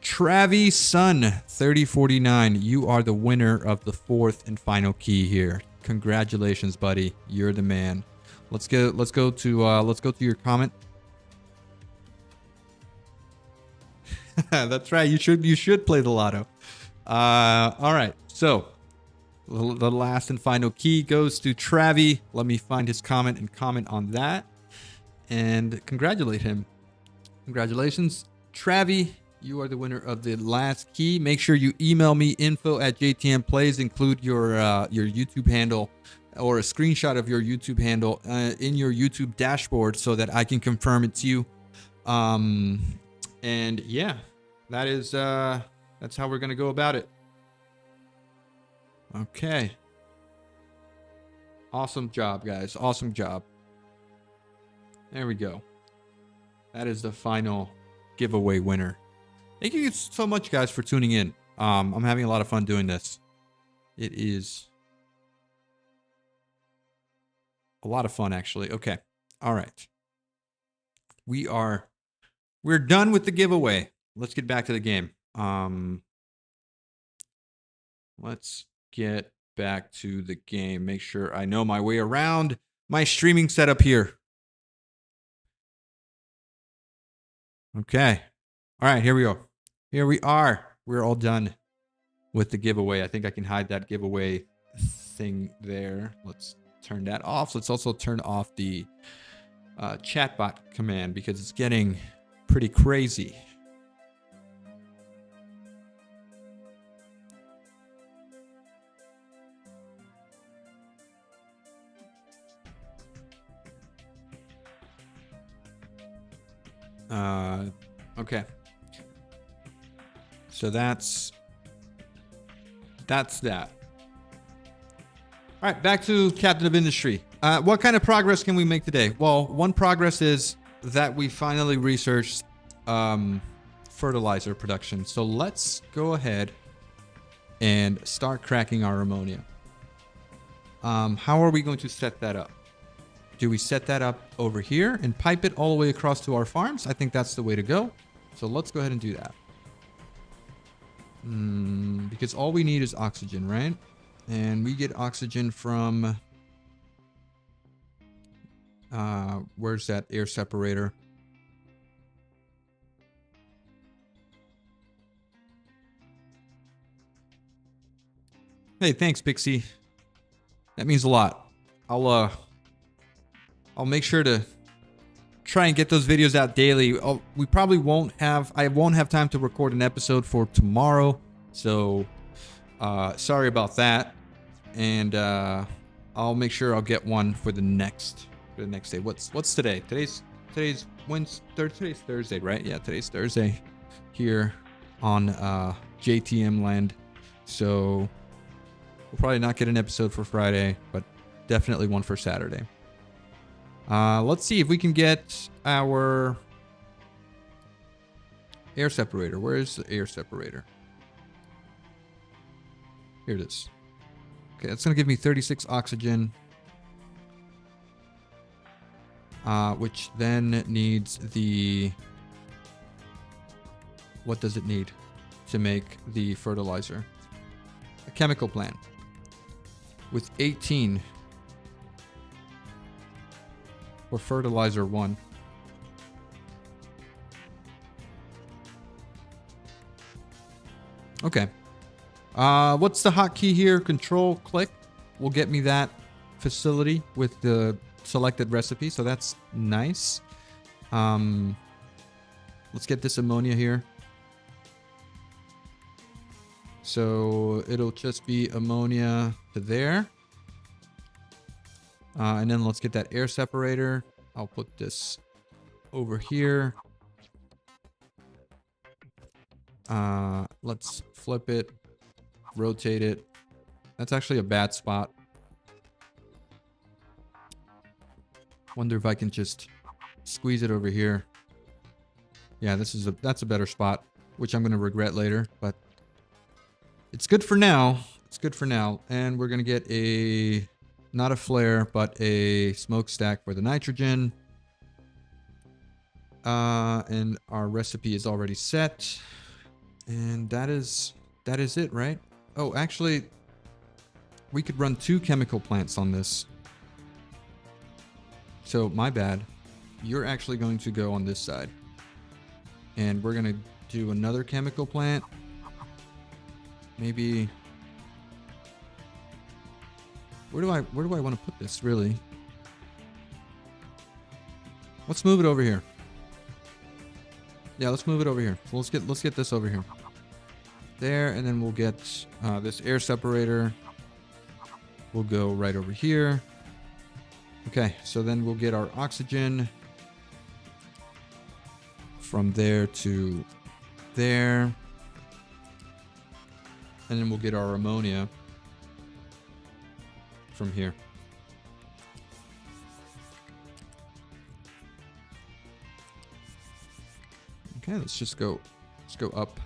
Travis Sun 3049, you are the winner of the 4th and final key here. Congratulations, buddy. You're the man. Let's go to your comment. That's right. You should play the lotto. All right. So the last and final key goes to Travi. Let me find his comment and comment on that and congratulate him. Congratulations, Travi. You are the winner of the last key. Make sure you email me info@jtmplays. Include your YouTube handle or a screenshot of your YouTube handle in your YouTube dashboard so that I can confirm it's you. And yeah, that's how we're gonna go about it. Okay. Awesome job, guys. Awesome job. There we go. That is the final giveaway winner. Thank you so much, guys, for tuning in. I'm having a lot of fun doing this. It is a lot of fun, actually. Okay. All right. We're done with the giveaway. Let's get back to the game. Let's get back to the game. Make sure I know my way around my streaming setup here. Okay. All right, here we go. Here we are. We're all done with the giveaway. I think I can hide that giveaway thing there. Let's turn that off. Let's also turn off the chatbot command because it's getting pretty crazy. Okay. So that's that. All right, back to Captain of Industry. What kind of progress can we make today? Well, one progress is that we finally researched fertilizer production. So let's go ahead and start cracking our ammonia. How are we going to set that up? Do we set that up over here and pipe it all the way across to our farms? I think that's the way to go. So let's go ahead and do that. Because all we need is oxygen, right? And we get oxygen from... where's that air separator? Hey, thanks, Pixie. That means a lot. I'll make sure to try and get those videos out daily. We probably won't have... I won't have time to record an episode for tomorrow. So, sorry about that. And I'll make sure I'll get one for the next day. What's today? Today's Wednesday. Today's Thursday, right? Yeah, today's Thursday here on JTM land. So we'll probably not get an episode for Friday, but definitely one for Saturday. Let's see if we can get our air separator. Where is the air separator? Here it is. Okay, that's going to give me 36 oxygen. Which then needs the... What does it need to make the fertilizer? A chemical plant. With 18... for fertilizer 1. Okay. What's the hotkey here? Control click will get me that facility with the selected recipe, so that's nice. Let's get this ammonia here. So it'll just be ammonia to there. And then let's get that air separator. I'll put this over here. Let's flip it, rotate it. That's actually a bad spot. Wonder if I can just squeeze it over here. Yeah, that's a better spot, which I'm going to regret later, but it's good for now. It's good for now. And we're going to get a... not a flare, but a smokestack for the nitrogen. And our recipe is already set. And that is it, right? Oh, actually, we could run 2 chemical plants on this. So, my bad. You're actually going to go on this side. And we're going to do another chemical plant. Maybe... Where do I want to put this, really? Let's move it over here. Yeah, let's move it over here. So let's get this over here. There, and then we'll get this air separator. We'll go right over here. Okay, so then we'll get our oxygen from there to there. And then we'll get our ammonia from here. Okay, let's go up.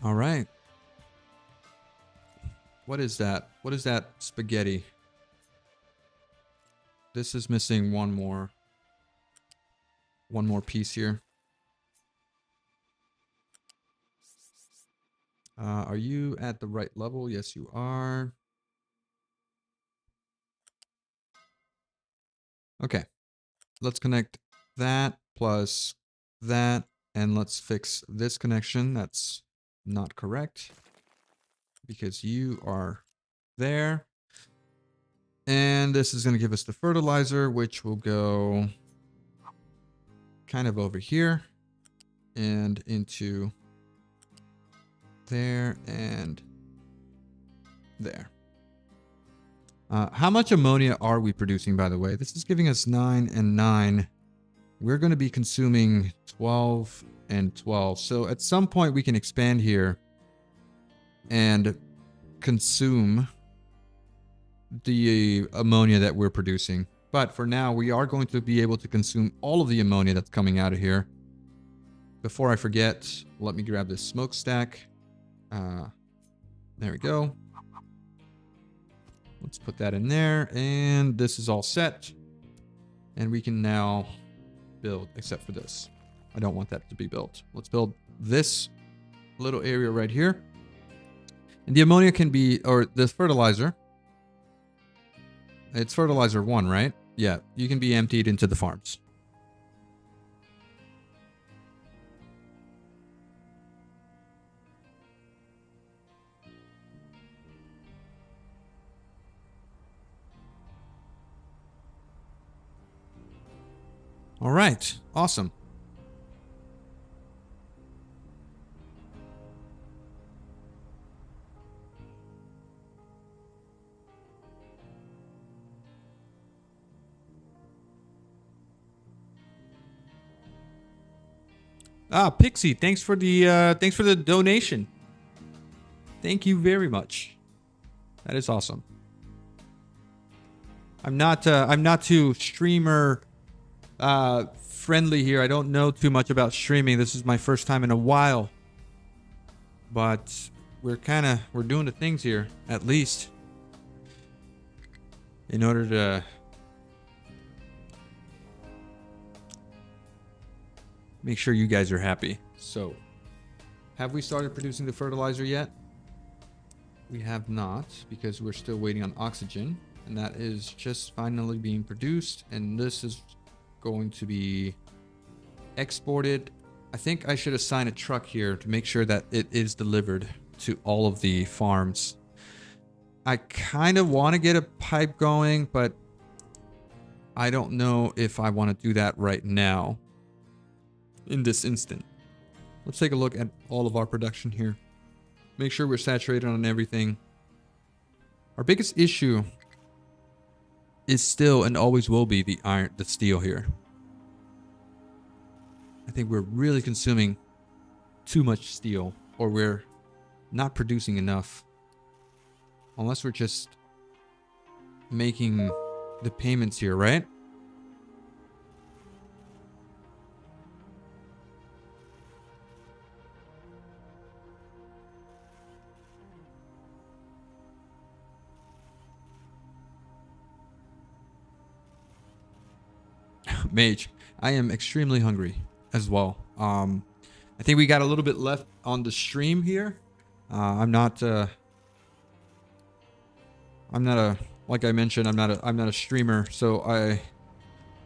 All right. What is that? What is that spaghetti? This is missing one more. one more piece here. Are you at the right level? Yes, you are. Okay. Let's connect that plus that, and let's fix this connection. That's not correct because you are there. And this is going to give us the fertilizer, which will go kind of over here and into there and there. How much ammonia are we producing, by the way? This is giving us 9 and 9. We're going to be consuming 12 and 12. So at some point we can expand here and consume the ammonia that we're producing. But for now, we are going to be able to consume all of the ammonia that's coming out of here. Before I forget, let me grab this smokestack. There we go. Let's put that in there, and this is all set. And we can now build, except for this. I don't want that to be built. Let's build this little area right here. And the ammonia can be, or this fertilizer. It's fertilizer 1, right? Yeah, you can be emptied into the farms. All right, awesome. Pixie, thanks for the donation. Thank you very much. That is awesome. I'm not too streamer friendly here. I don't know too much about streaming. This is my first time in a while. But we're doing the things here, at least, in order to make sure you guys are happy. So, have we started producing the fertilizer yet? We have not, because we're still waiting on oxygen, and that is just finally being produced, and this is going to be exported. I think I should assign a truck here to make sure that it is delivered to all of the farms. I kind of want to get a pipe going, but I don't know if I want to do that right now in this instant. Let's take a look at all of our production here. Make sure we're saturated on everything. Our biggest issue is still and always will be the steel here. I think we're really consuming too much steel, or we're not producing enough. Unless we're just making the payments here, right? Mage, I am extremely hungry as well. I think we got a little bit left on the stream here. I'm not like I mentioned, I'm not a streamer, so I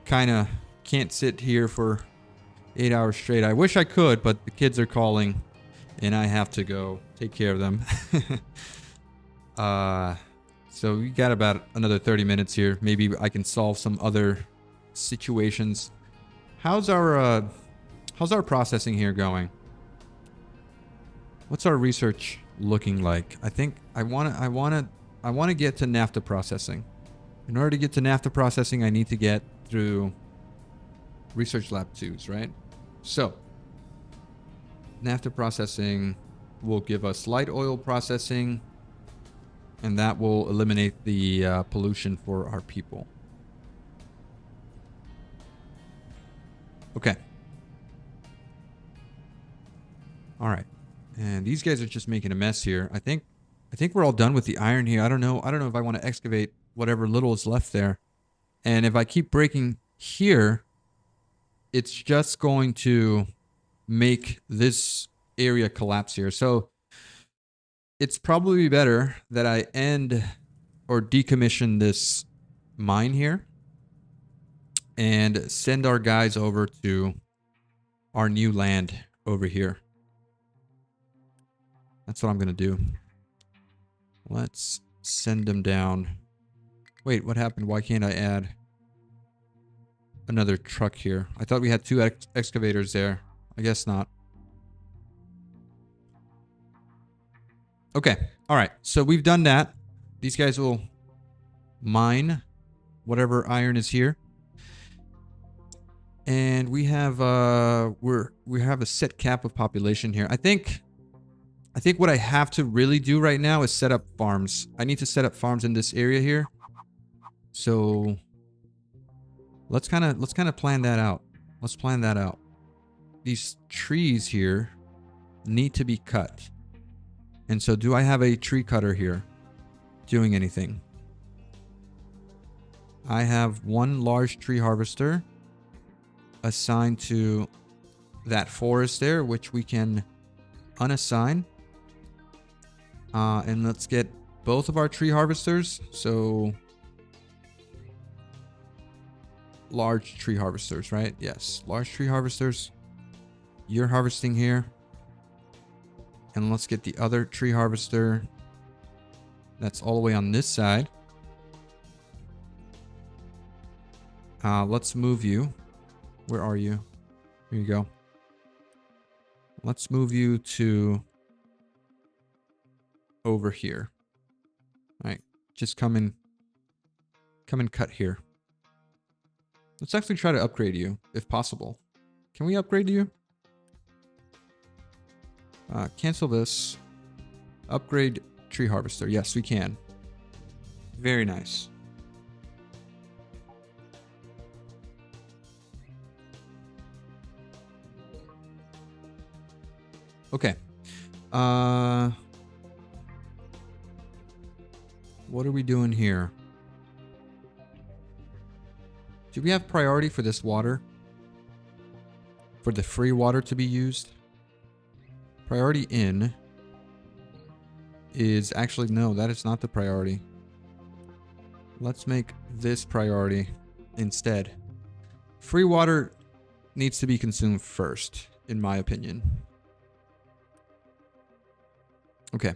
kind of can't sit here for 8 hours straight. I wish I could, but the kids are calling and I have to go take care of them. So we got about another 30 minutes here. Maybe I can solve some other situations. How's our processing here going? What's our research looking like? I think I want to get to naphtha processing. In order to get to naphtha processing, I need to get through research lab 2s, right? So naphtha processing will give us light oil processing, and that will eliminate the pollution for our people. Okay. All right. And these guys are just making a mess here. I think we're all done with the iron here. I don't know if I want to excavate whatever little is left there. And if I keep breaking here, it's just going to make this area collapse here. So it's probably better that I end or decommission this mine here and send our guys over to our new land over here. That's what I'm going to do. Let's send them down. Wait, what happened? Why can't I add another truck here? I thought we had two excavators there. I guess not. Okay. All right. So we've done that. These guys will mine whatever iron is here. And we have we have a set cap of population here. I think what I have to really do right now is set up farms. I need to set up farms in this area here. So let's kind of plan that out. Let's plan that out. These trees here need to be cut. And so do I have a tree cutter here doing anything? I have one large tree harvester assigned to that forest there, which we can unassign. And let's get both of our tree harvesters. So large tree harvesters, right? Yes, large tree harvesters. You're harvesting here. And let's get the other tree harvester. That's all the way on this side. Let's move you. Where are you? Here you go. Let's move you to over here. All right, just come and cut here. Let's actually try to upgrade you if possible. Can we upgrade you? Cancel this. Upgrade tree harvester. Yes, we can. Very nice. Okay. What are we doing here? Do we have priority for this water? For the free water to be used? Priority in is actually, no, that is not the priority. Let's make this priority instead. Free water needs to be consumed first, in my opinion. Okay.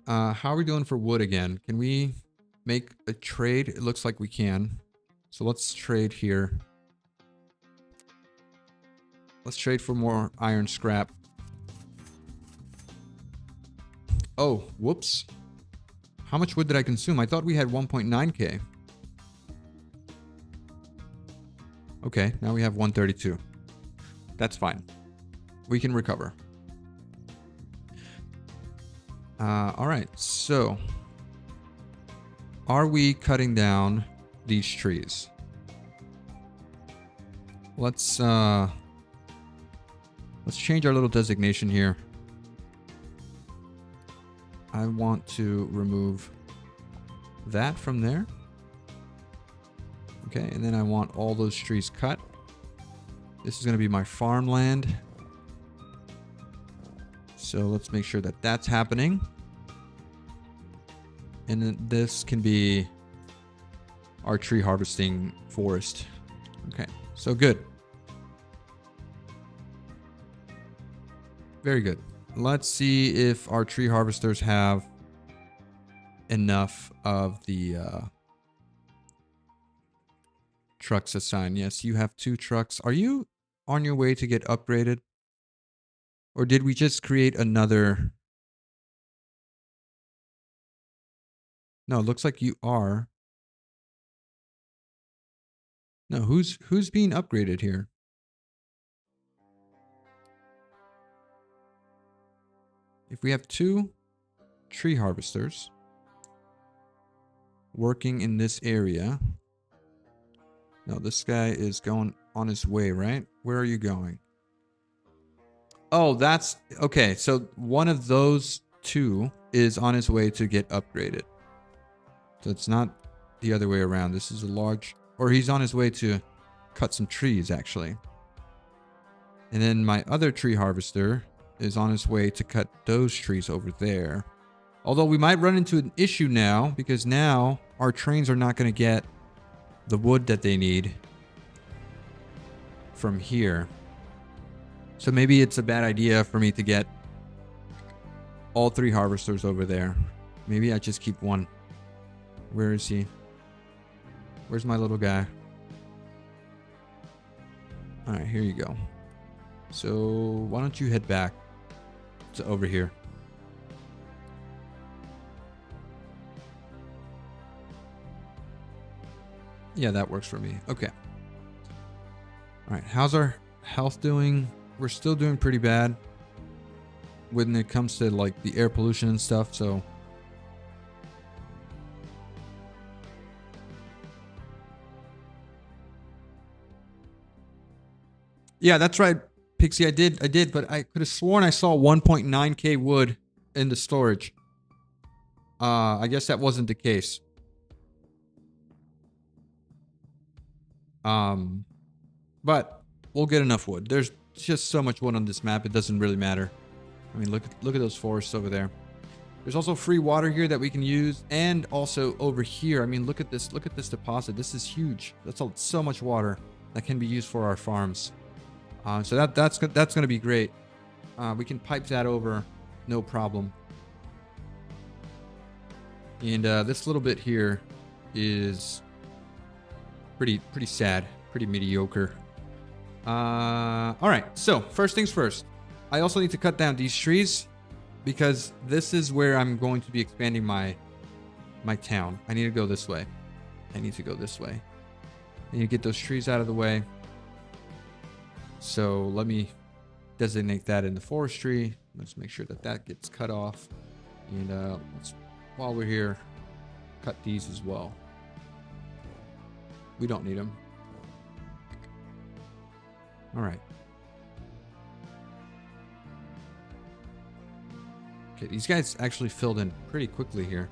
How are we doing for wood again? Can we make a trade? It looks like we can. So let's trade here. Let's trade for more iron scrap. Oh, whoops. How much wood did I consume? I thought we had 1.9k. Okay, now we have 132. That's fine. We can recover. All right, so are we cutting down these trees? Let's change our little designation here. I want to remove that from there. Okay, and then I want all those trees cut. This is going to be my farmland. So let's make sure that that's happening. And then this can be our tree harvesting forest. Okay, so good. Very good. Let's see if our tree harvesters have enough of the trucks assigned. Yes, you have 2 trucks. Are you on your way to get upgraded? Or did we just create another? No, it looks like you are. No, who's being upgraded here? If we have 2 tree harvesters working in this area. No, this guy is going on his way, right? Where are you going? Oh, that's okay. So one of those 2 is on his way to get upgraded. So it's not the other way around. This is a large, or he's on his way to cut some trees, actually. And then my other tree harvester is on his way to cut those trees over there. Although we might run into an issue now, because now our trains are not going to get the wood that they need from here. So maybe it's a bad idea for me to get all 3 harvesters over there. Maybe I just keep one. Where is he? Where's my little guy? All right, here you go. So why don't you head back to over here? Yeah, that works for me. Okay. All right, how's our health doing? We're still doing pretty bad when it comes to like the air pollution and stuff, so yeah, that's right, Pixie. I did, but I could have sworn I saw 1.9k wood in the storage. I guess that wasn't the case. But we'll get enough wood. There's just so much wood on this map, it doesn't really matter. I mean, look at those forests over there. There's also free water here that we can use, and also over here. I mean, look at this deposit. This is huge. That's so much water that can be used for our farms. So that's going to be great. We can pipe that over, no problem. And this little bit here is pretty sad, pretty mediocre. All right. So first things first, I also need to cut down these trees because this is where I'm going to be expanding my town. I need to go this way. I need to get those trees out of the way. So let me designate that in the forestry. Let's make sure that gets cut off. And let's, while we're here, cut these as well. We don't need them. All right. Okay, these guys actually filled in pretty quickly here.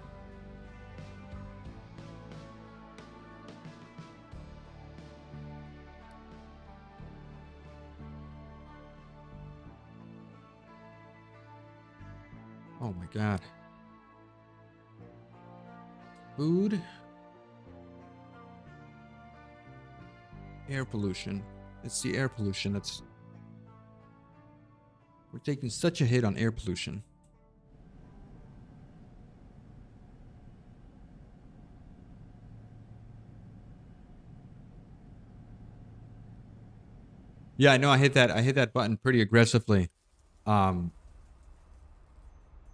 Oh my God. Food. Air pollution. It's the air pollution that's... We're taking such a hit on air pollution. Yeah, I know I hit that button pretty aggressively.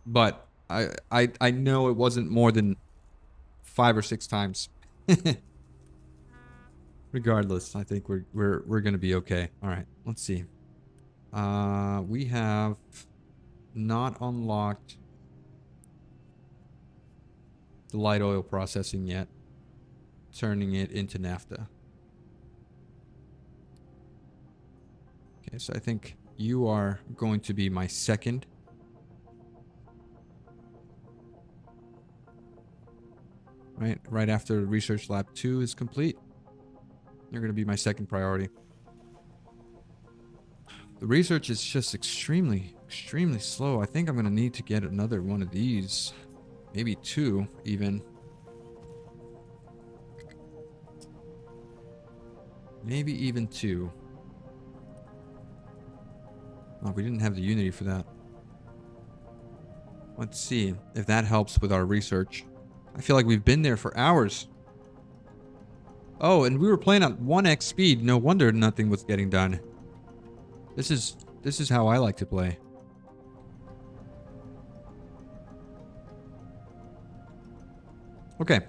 But I know it wasn't more than 5 or 6 times. Regardless, I think we're gonna be okay. All right, let's see. We have not unlocked the light oil processing yet, turning it into naphtha. Okay, so I think you are going to be my second. Right after Research Lab 2 is complete. You're going to be my second priority. The research is just extremely slow. I think I'm going to need to get another one of these. Maybe 2 even. Maybe even 2. Oh, we didn't have the Unity for that. Let's see if that helps with our research. I feel like we've been there for hours. Oh, and we were playing at 1x speed. No wonder nothing was getting done. This is how I like to play. Okay.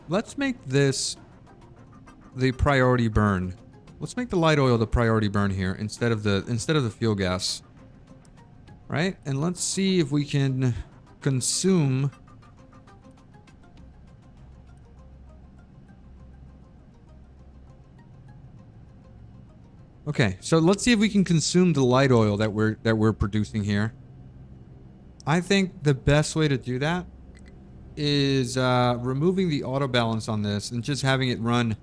Let's make this the priority burn. Let's make the light oil the priority burn here instead of the fuel gas. Right? And let's see if we can consume Okay, so let's see if we can consume the light oil that we're producing here. I think the best way to do that is removing the auto balance on this and just having it run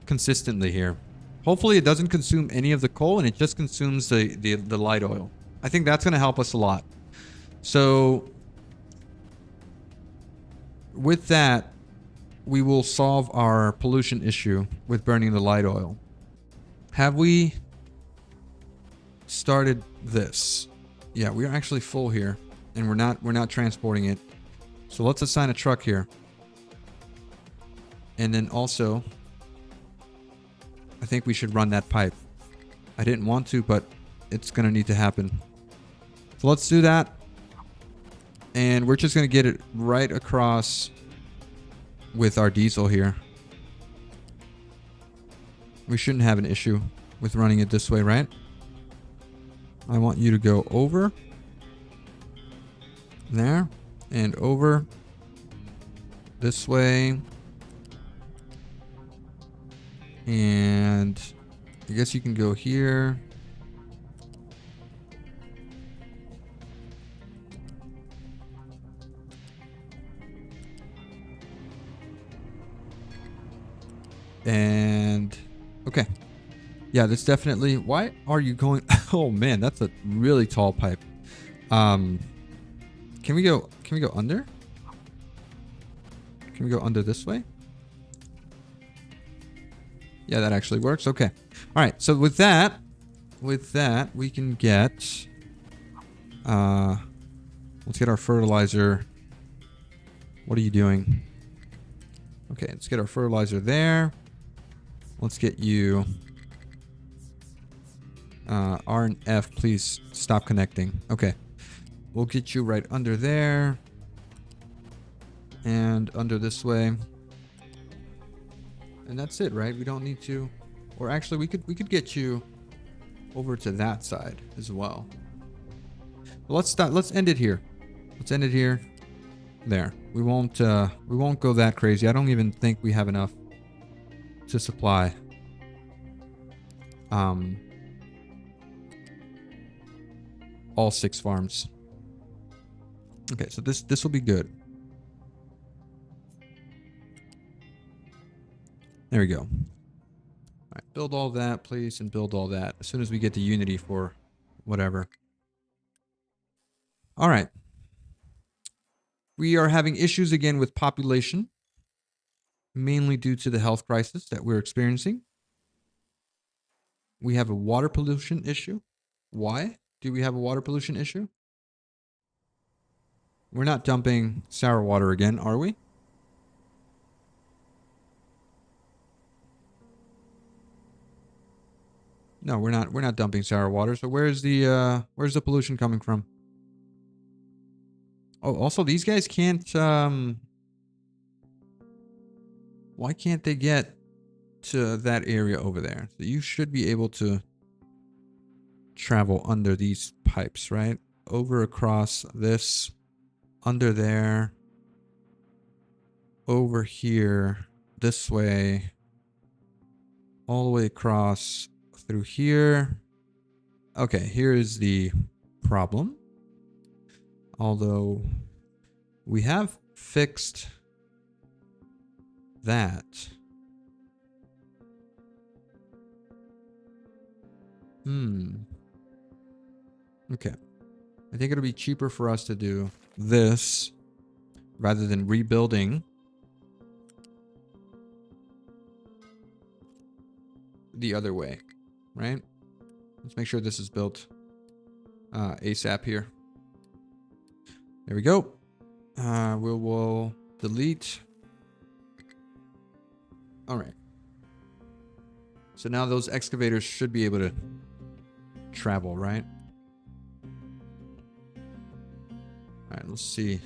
consistently here. Hopefully it doesn't consume any of the coal and it just consumes the light oil. I think that's going to help us a lot. So with that, we will solve our pollution issue with burning the light oil. Have we started this? Yeah, we're actually full here and we're not transporting it. So let's assign a truck here. And then also, I think we should run that pipe. I didn't want to, but it's going to need to happen. So let's do that. And we're just going to get it right across with our diesel here. We shouldn't have an issue with running it this way, right? I want you to go over there and over this way. And I guess you can go here. And okay. Yeah, that's definitely. Why are you going? Oh man, that's a really tall pipe. Can we go under? Can we go under this way? Yeah, that actually works. Okay. All right. So with that, we can get let's get our fertilizer. What are you doing? Okay, let's get our fertilizer there. Let's get you R and F, please stop connecting. Okay. We'll get you right under there. And under this way. And that's it, right? We don't need to, or actually we could get you over to that side as well. Let's end it here. Let's end it here. There. We won't go that crazy. I don't even think we have enough to supply all 6 farms. Okay, so this will be good. There we go. All right, build all that, please, and build all that as soon as we get to Unity for whatever. All right. We are having issues again with population, mainly due to the health crisis that we're experiencing. We have a water pollution issue. Why do we have a water pollution issue? We're not dumping sour water again, are we? No, we're not dumping sour water. So where's the pollution coming from? Oh, also these guys can't why can't they get to that area over there? So you should be able to travel under these pipes, right? Over across this, under there, over here, this way, all the way across through here. Okay, here is the problem. Although we have fixed that. Okay. I think it'll be cheaper for us to do this rather than rebuilding the other way, right? Let's make sure this is built ASAP here. There we go. We'll delete. All right. So now those excavators should be able to travel, right? All right, let's see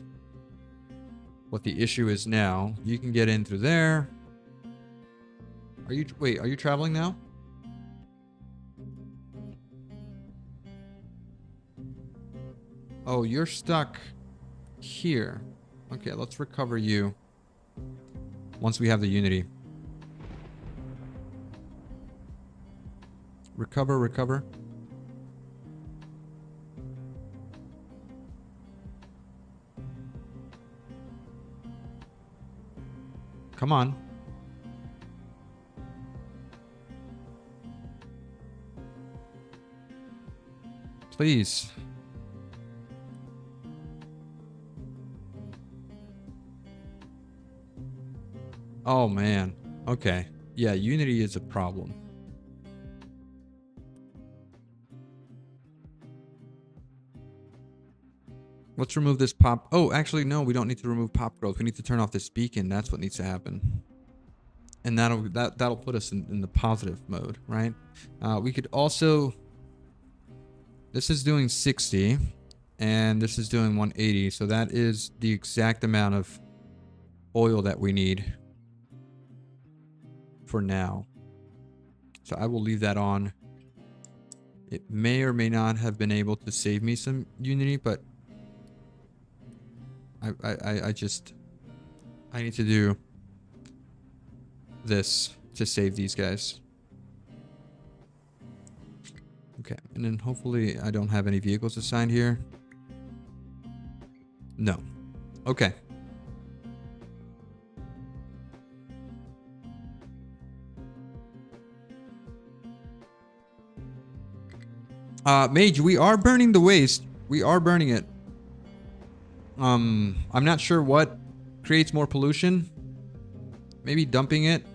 what the issue is now. You can get in through there. Are you traveling now? Oh, you're stuck here. Okay, let's recover you once we have the Unity. Recover. Come on. Please. Oh, man. Okay. Yeah, Unity is a problem. Let's remove this pop. Oh, actually, no, we don't need to remove pop growth. We need to turn off this beacon. That's what needs to happen. And that'll put us in the positive mode, right? We could also... This is doing 60, and this is doing 180. So that is the exact amount of oil that we need for now. So I will leave that on. It may or may not have been able to save me some Unity, but I need to do this to save these guys. Okay, and then hopefully I don't have any vehicles assigned here. No. Okay. Mage, we are burning the waste. We are burning it. I'm not sure what creates more pollution. Maybe dumping it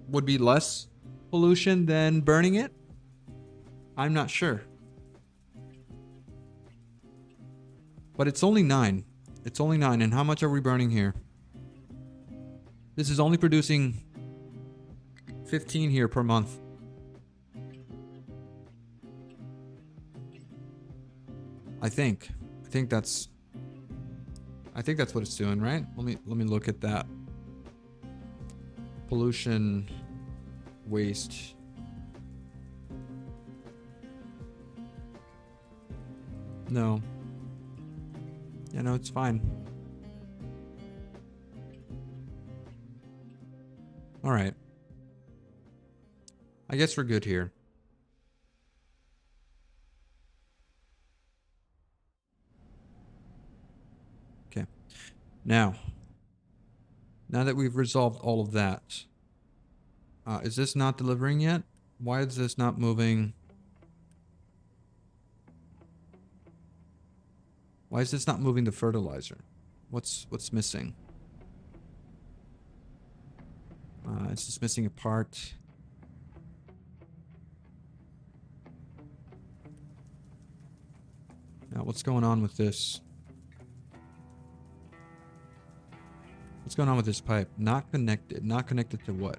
would be less pollution than burning it. I'm not sure. But it's only 9. It's only 9. And how much are we burning here? This is only producing 15 here per month. I think that's what it's doing, right? Let me look at that. Pollution, waste. No. Yeah, no, it's fine. All right. I guess we're good here. Okay. Now that we've resolved all of that, is this not delivering yet? Why is this not moving? Why is this not moving the fertilizer? What's missing? It's just missing a part. Now, what's going on with this? What's going on with this pipe? Not connected. Not connected to what?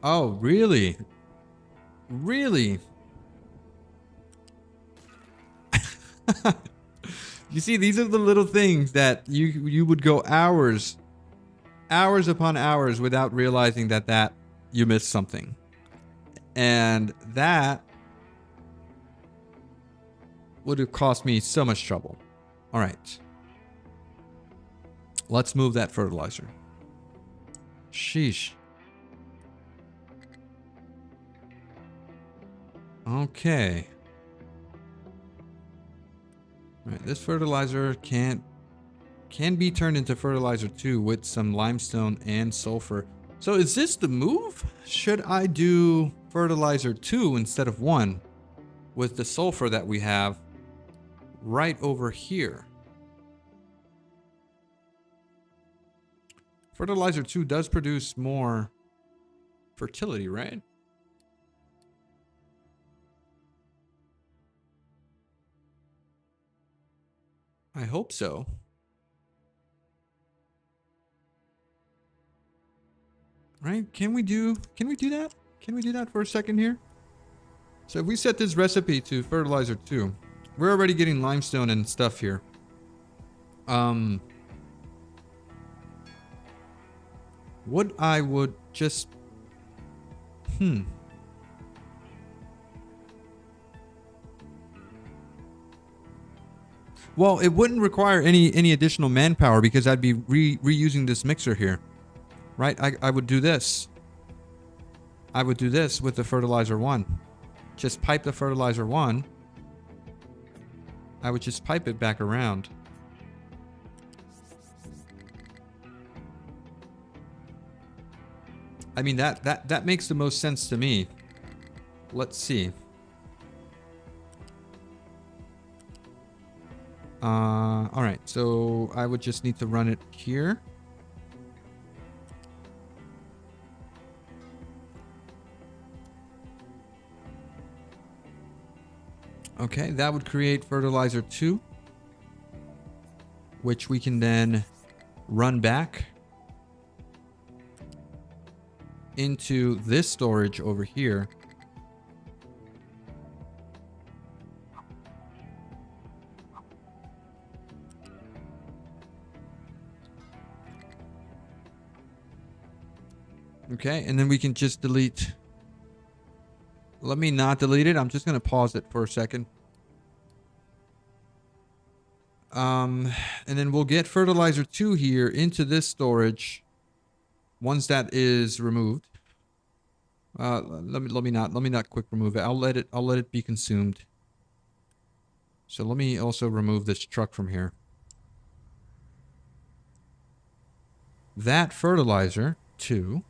Oh, really? Really? You see, these are the little things that you would go hours upon hours without realizing that you missed something. And that would have cost me so much trouble. All right. Let's move that fertilizer. Sheesh. Okay. All right, this fertilizer can be turned into fertilizer 2 with some limestone and sulfur. So is this the move? Should I do fertilizer 2 instead of 1 with the sulfur that we have right over here? Fertilizer 2 does produce more fertility, right? I hope so. Right? Can we do that? Can we do that for a second here? So if we set this recipe to fertilizer 2, we're already getting limestone and stuff here. What I would just Well, it wouldn't require any additional manpower because I'd be reusing this mixer here. Right? I would do this. I would do this with the fertilizer 1. Just pipe the fertilizer 1. I would just pipe it back around. I mean, that makes the most sense to me. Let's see. All right, so I would just need to run it here. Okay, that would create fertilizer 2, which we can then run back into this storage over here. Okay, and then we can just delete. Let me not delete it. I'm just going to pause it for a second. And then we'll get fertilizer 2 here into this storage once that is removed. Let me not quick remove it. I'll let it be consumed. So let me also remove this truck from here. That fertilizer 2,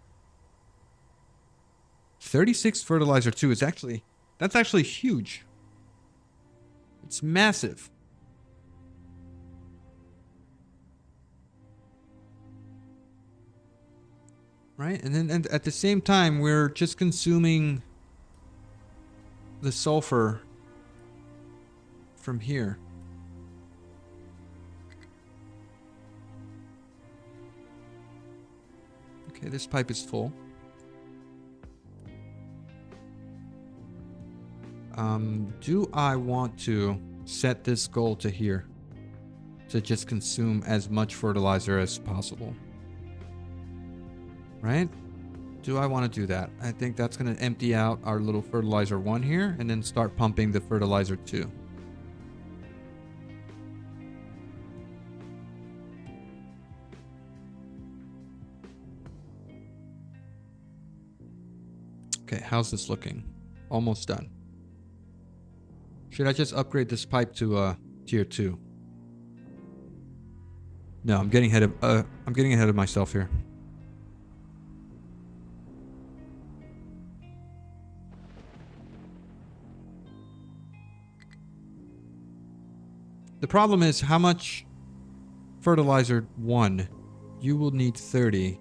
36 fertilizer 2 is that's actually huge. It's massive. Right? And then at the same time, we're just consuming the sulfur from here. Okay, this pipe is full. Do I want to set this goal to here? To just consume as much fertilizer as possible? Right? Do I want to do that? I think that's going to empty out our little fertilizer 1 here and then start pumping the fertilizer 2. Okay, how's this looking? Almost done. Should I just upgrade this pipe to tier 2? No, I'm getting ahead of myself here. The problem is how much fertilizer 1? You will need 30.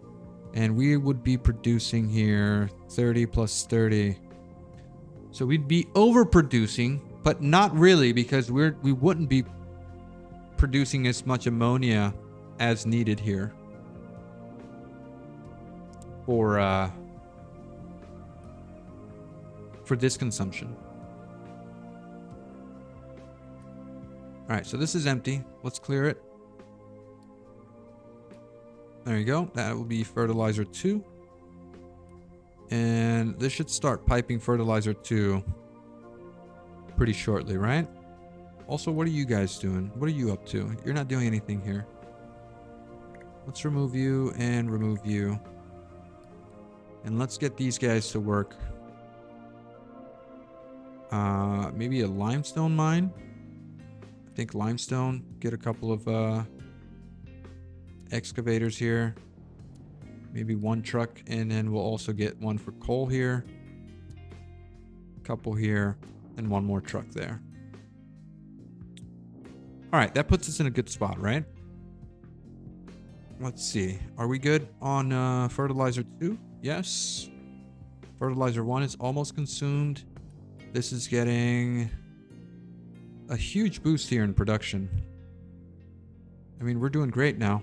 And we would be producing here 30 plus 30. So we'd be overproducing, but not really, because we wouldn't be producing as much ammonia as needed here for this consumption. All right, so this is empty. Let's clear it. There you go. That will be fertilizer 2. And this should start piping fertilizer 2 pretty shortly, right? Also, what are you guys doing? What are you up to? You're not doing anything here. Let's remove you and remove you. And let's get these guys to work. Maybe a limestone mine. I think limestone. Get a couple of excavators here. Maybe 1 truck, and then we'll also get 1 for coal here. A couple here, and 1 more truck there. All right, that puts us in a good spot, right? Let's see. Are we good on fertilizer 2? Yes. Fertilizer 1 is almost consumed. This is getting a huge boost here in production. I mean, we're doing great now.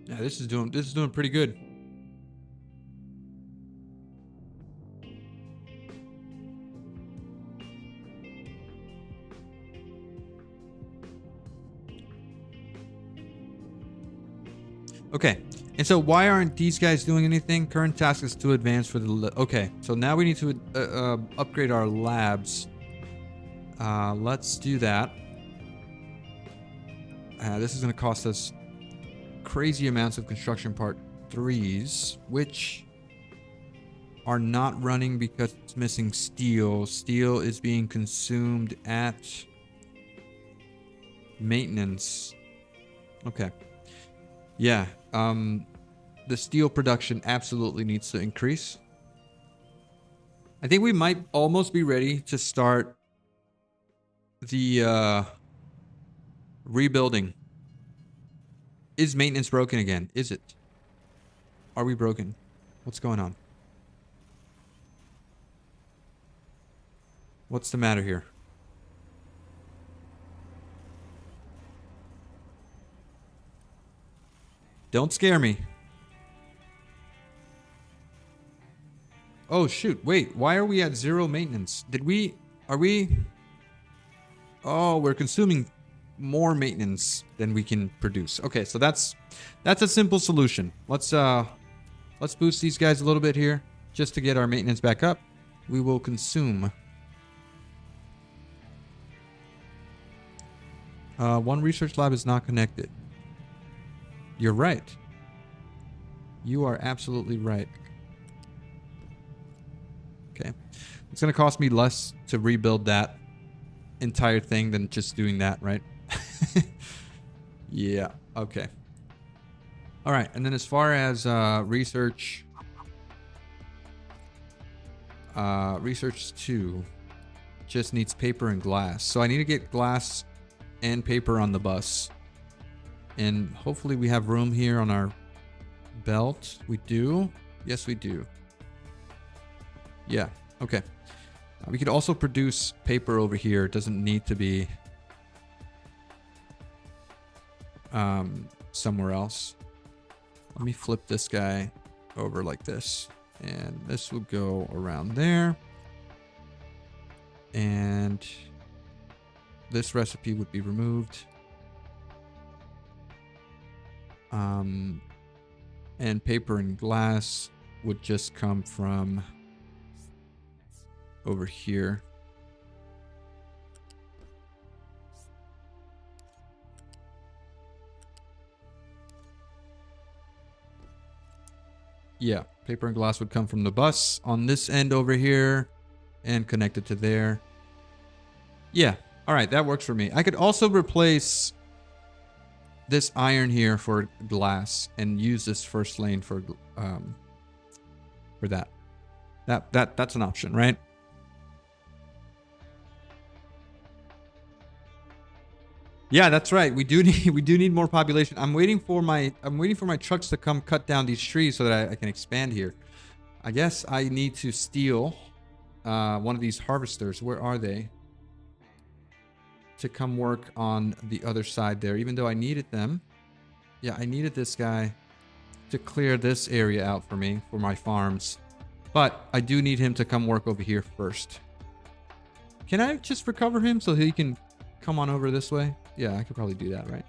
Yeah, this is doing pretty good. Okay, and so why aren't these guys doing anything? Current task is too advanced for the... Okay, so now we need to upgrade our labs. Let's do that. This is going to cost us crazy amounts of construction part 3s, which are not running because it's missing steel. Steel is being consumed at maintenance. Okay. Yeah. The steel production absolutely needs to increase. I think we might almost be ready to start the rebuilding. Is maintenance broken again? Is it? Are we broken? What's going on? What's the matter here? Don't scare me. Oh, shoot. Wait, why are we at 0 maintenance? Are we... Oh, we're consuming more maintenance than we can produce. Okay, so that's a simple solution. Let's boost these guys a little bit here just to get our maintenance back up. We will consume... one research lab is not connected. You're right. You are absolutely right. Okay. It's going to cost me less to rebuild that entire thing than just doing that, right? Yeah. Okay. All right. And then as far as research 2 just needs paper and glass. So I need to get glass and paper on the bus. And hopefully we have room here on our belt. We do. Yes, we do. Yeah. Okay. We could also produce paper over here. It doesn't need to be somewhere else. Let me flip this guy over like this. And this will go around there. And this recipe would be removed. And paper and glass would just come from over here. Yeah, paper and glass would come from the bus on this end over here and connected to there. Yeah, all right, that works for me. I could also replace this iron here for glass and use this first lane for that. That's an option, right? Yeah, that's right. We do need more population. I'm waiting for my trucks to come cut down these trees so that I can expand here. I guess I need to steal one of these harvesters. Where are they? To come work on the other side there, even though I needed them. Yeah, I needed this guy to clear this area out for me, for my farms. But I do need him to come work over here first. Can I just recover him so he can come on over this way? Yeah, I could probably do that, right?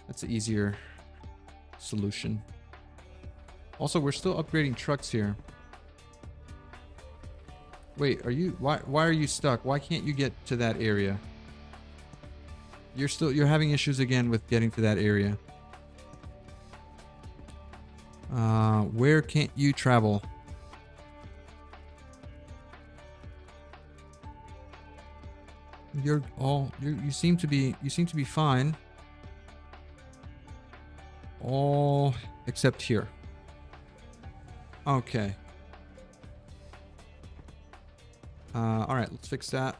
That's an easier solution. Also, we're still upgrading trucks here. Wait, are you... Why are you stuck? Why can't you get to that area? You're having issues again with getting to that area. Where can't you travel? You seem to be fine. All except here. Okay. All right, let's fix that.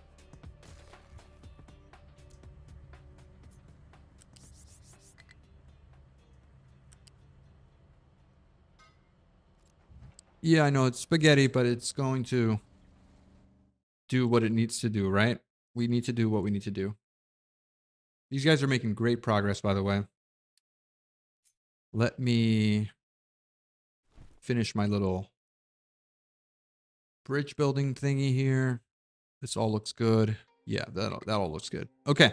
Yeah, I know it's spaghetti, but it's going to do what it needs to do, right? We need to do what we need to do. These guys are making great progress, by the way. Let me finish my little bridge building thingy here. This all looks good. Yeah, that all looks good. Okay.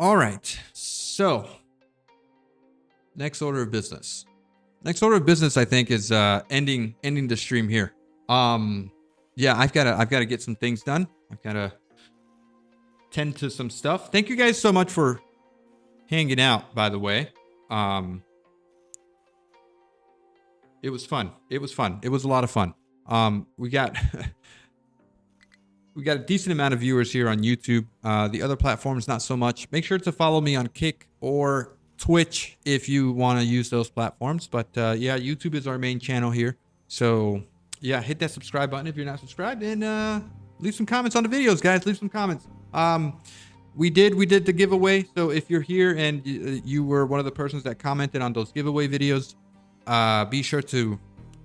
All right. So, next order of business. Next order of business, I think, is ending the stream here. Yeah, I've got to get some things done. I've got to tend to some stuff. Thank you guys so much for hanging out, by the way. It was fun. It was fun. It was a lot of fun. We got we got a decent amount of viewers here on YouTube. The other platforms, not so much. Make sure to follow me on Kick or Twitch if you want to use those platforms. But yeah, YouTube is our main channel here. So yeah, hit that subscribe button if you're not subscribed, and leave some comments on the videos, guys. Leave some comments. We did the giveaway. So if you're here and you were one of the persons that commented on those giveaway videos, be sure to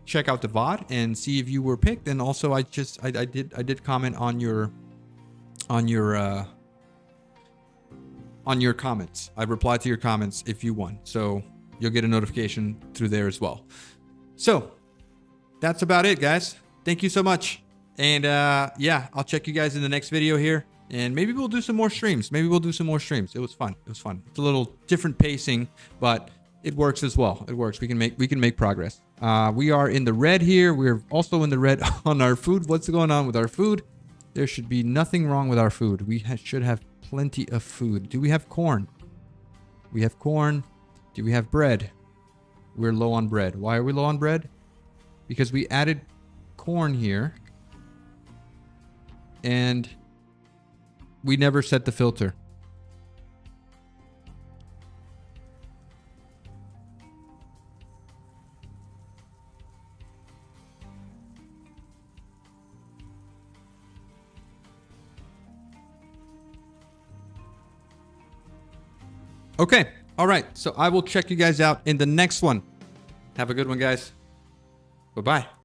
check out the VOD and see if you were picked. And also, I did comment on your comments. I replied to your comments if you won, so you'll get a notification through there as well. So that's about it, guys. Thank you so much. And yeah, I'll check you guys in the next video here, and maybe we'll do some more streams. It was fun. It's a little different pacing, but it works as well. It works. We can make progress. We are in the red here. We're also in the red on our food. What's going on with our food? There should be nothing wrong with our food. We should have plenty of food. Do we have corn? We have corn. Do we have bread? We're low on bread. Why are we low on bread? Because we added corn here, and we never set the filter. Okay. All right. So I will check you guys out in the next one. Have a good one, guys. Bye-bye.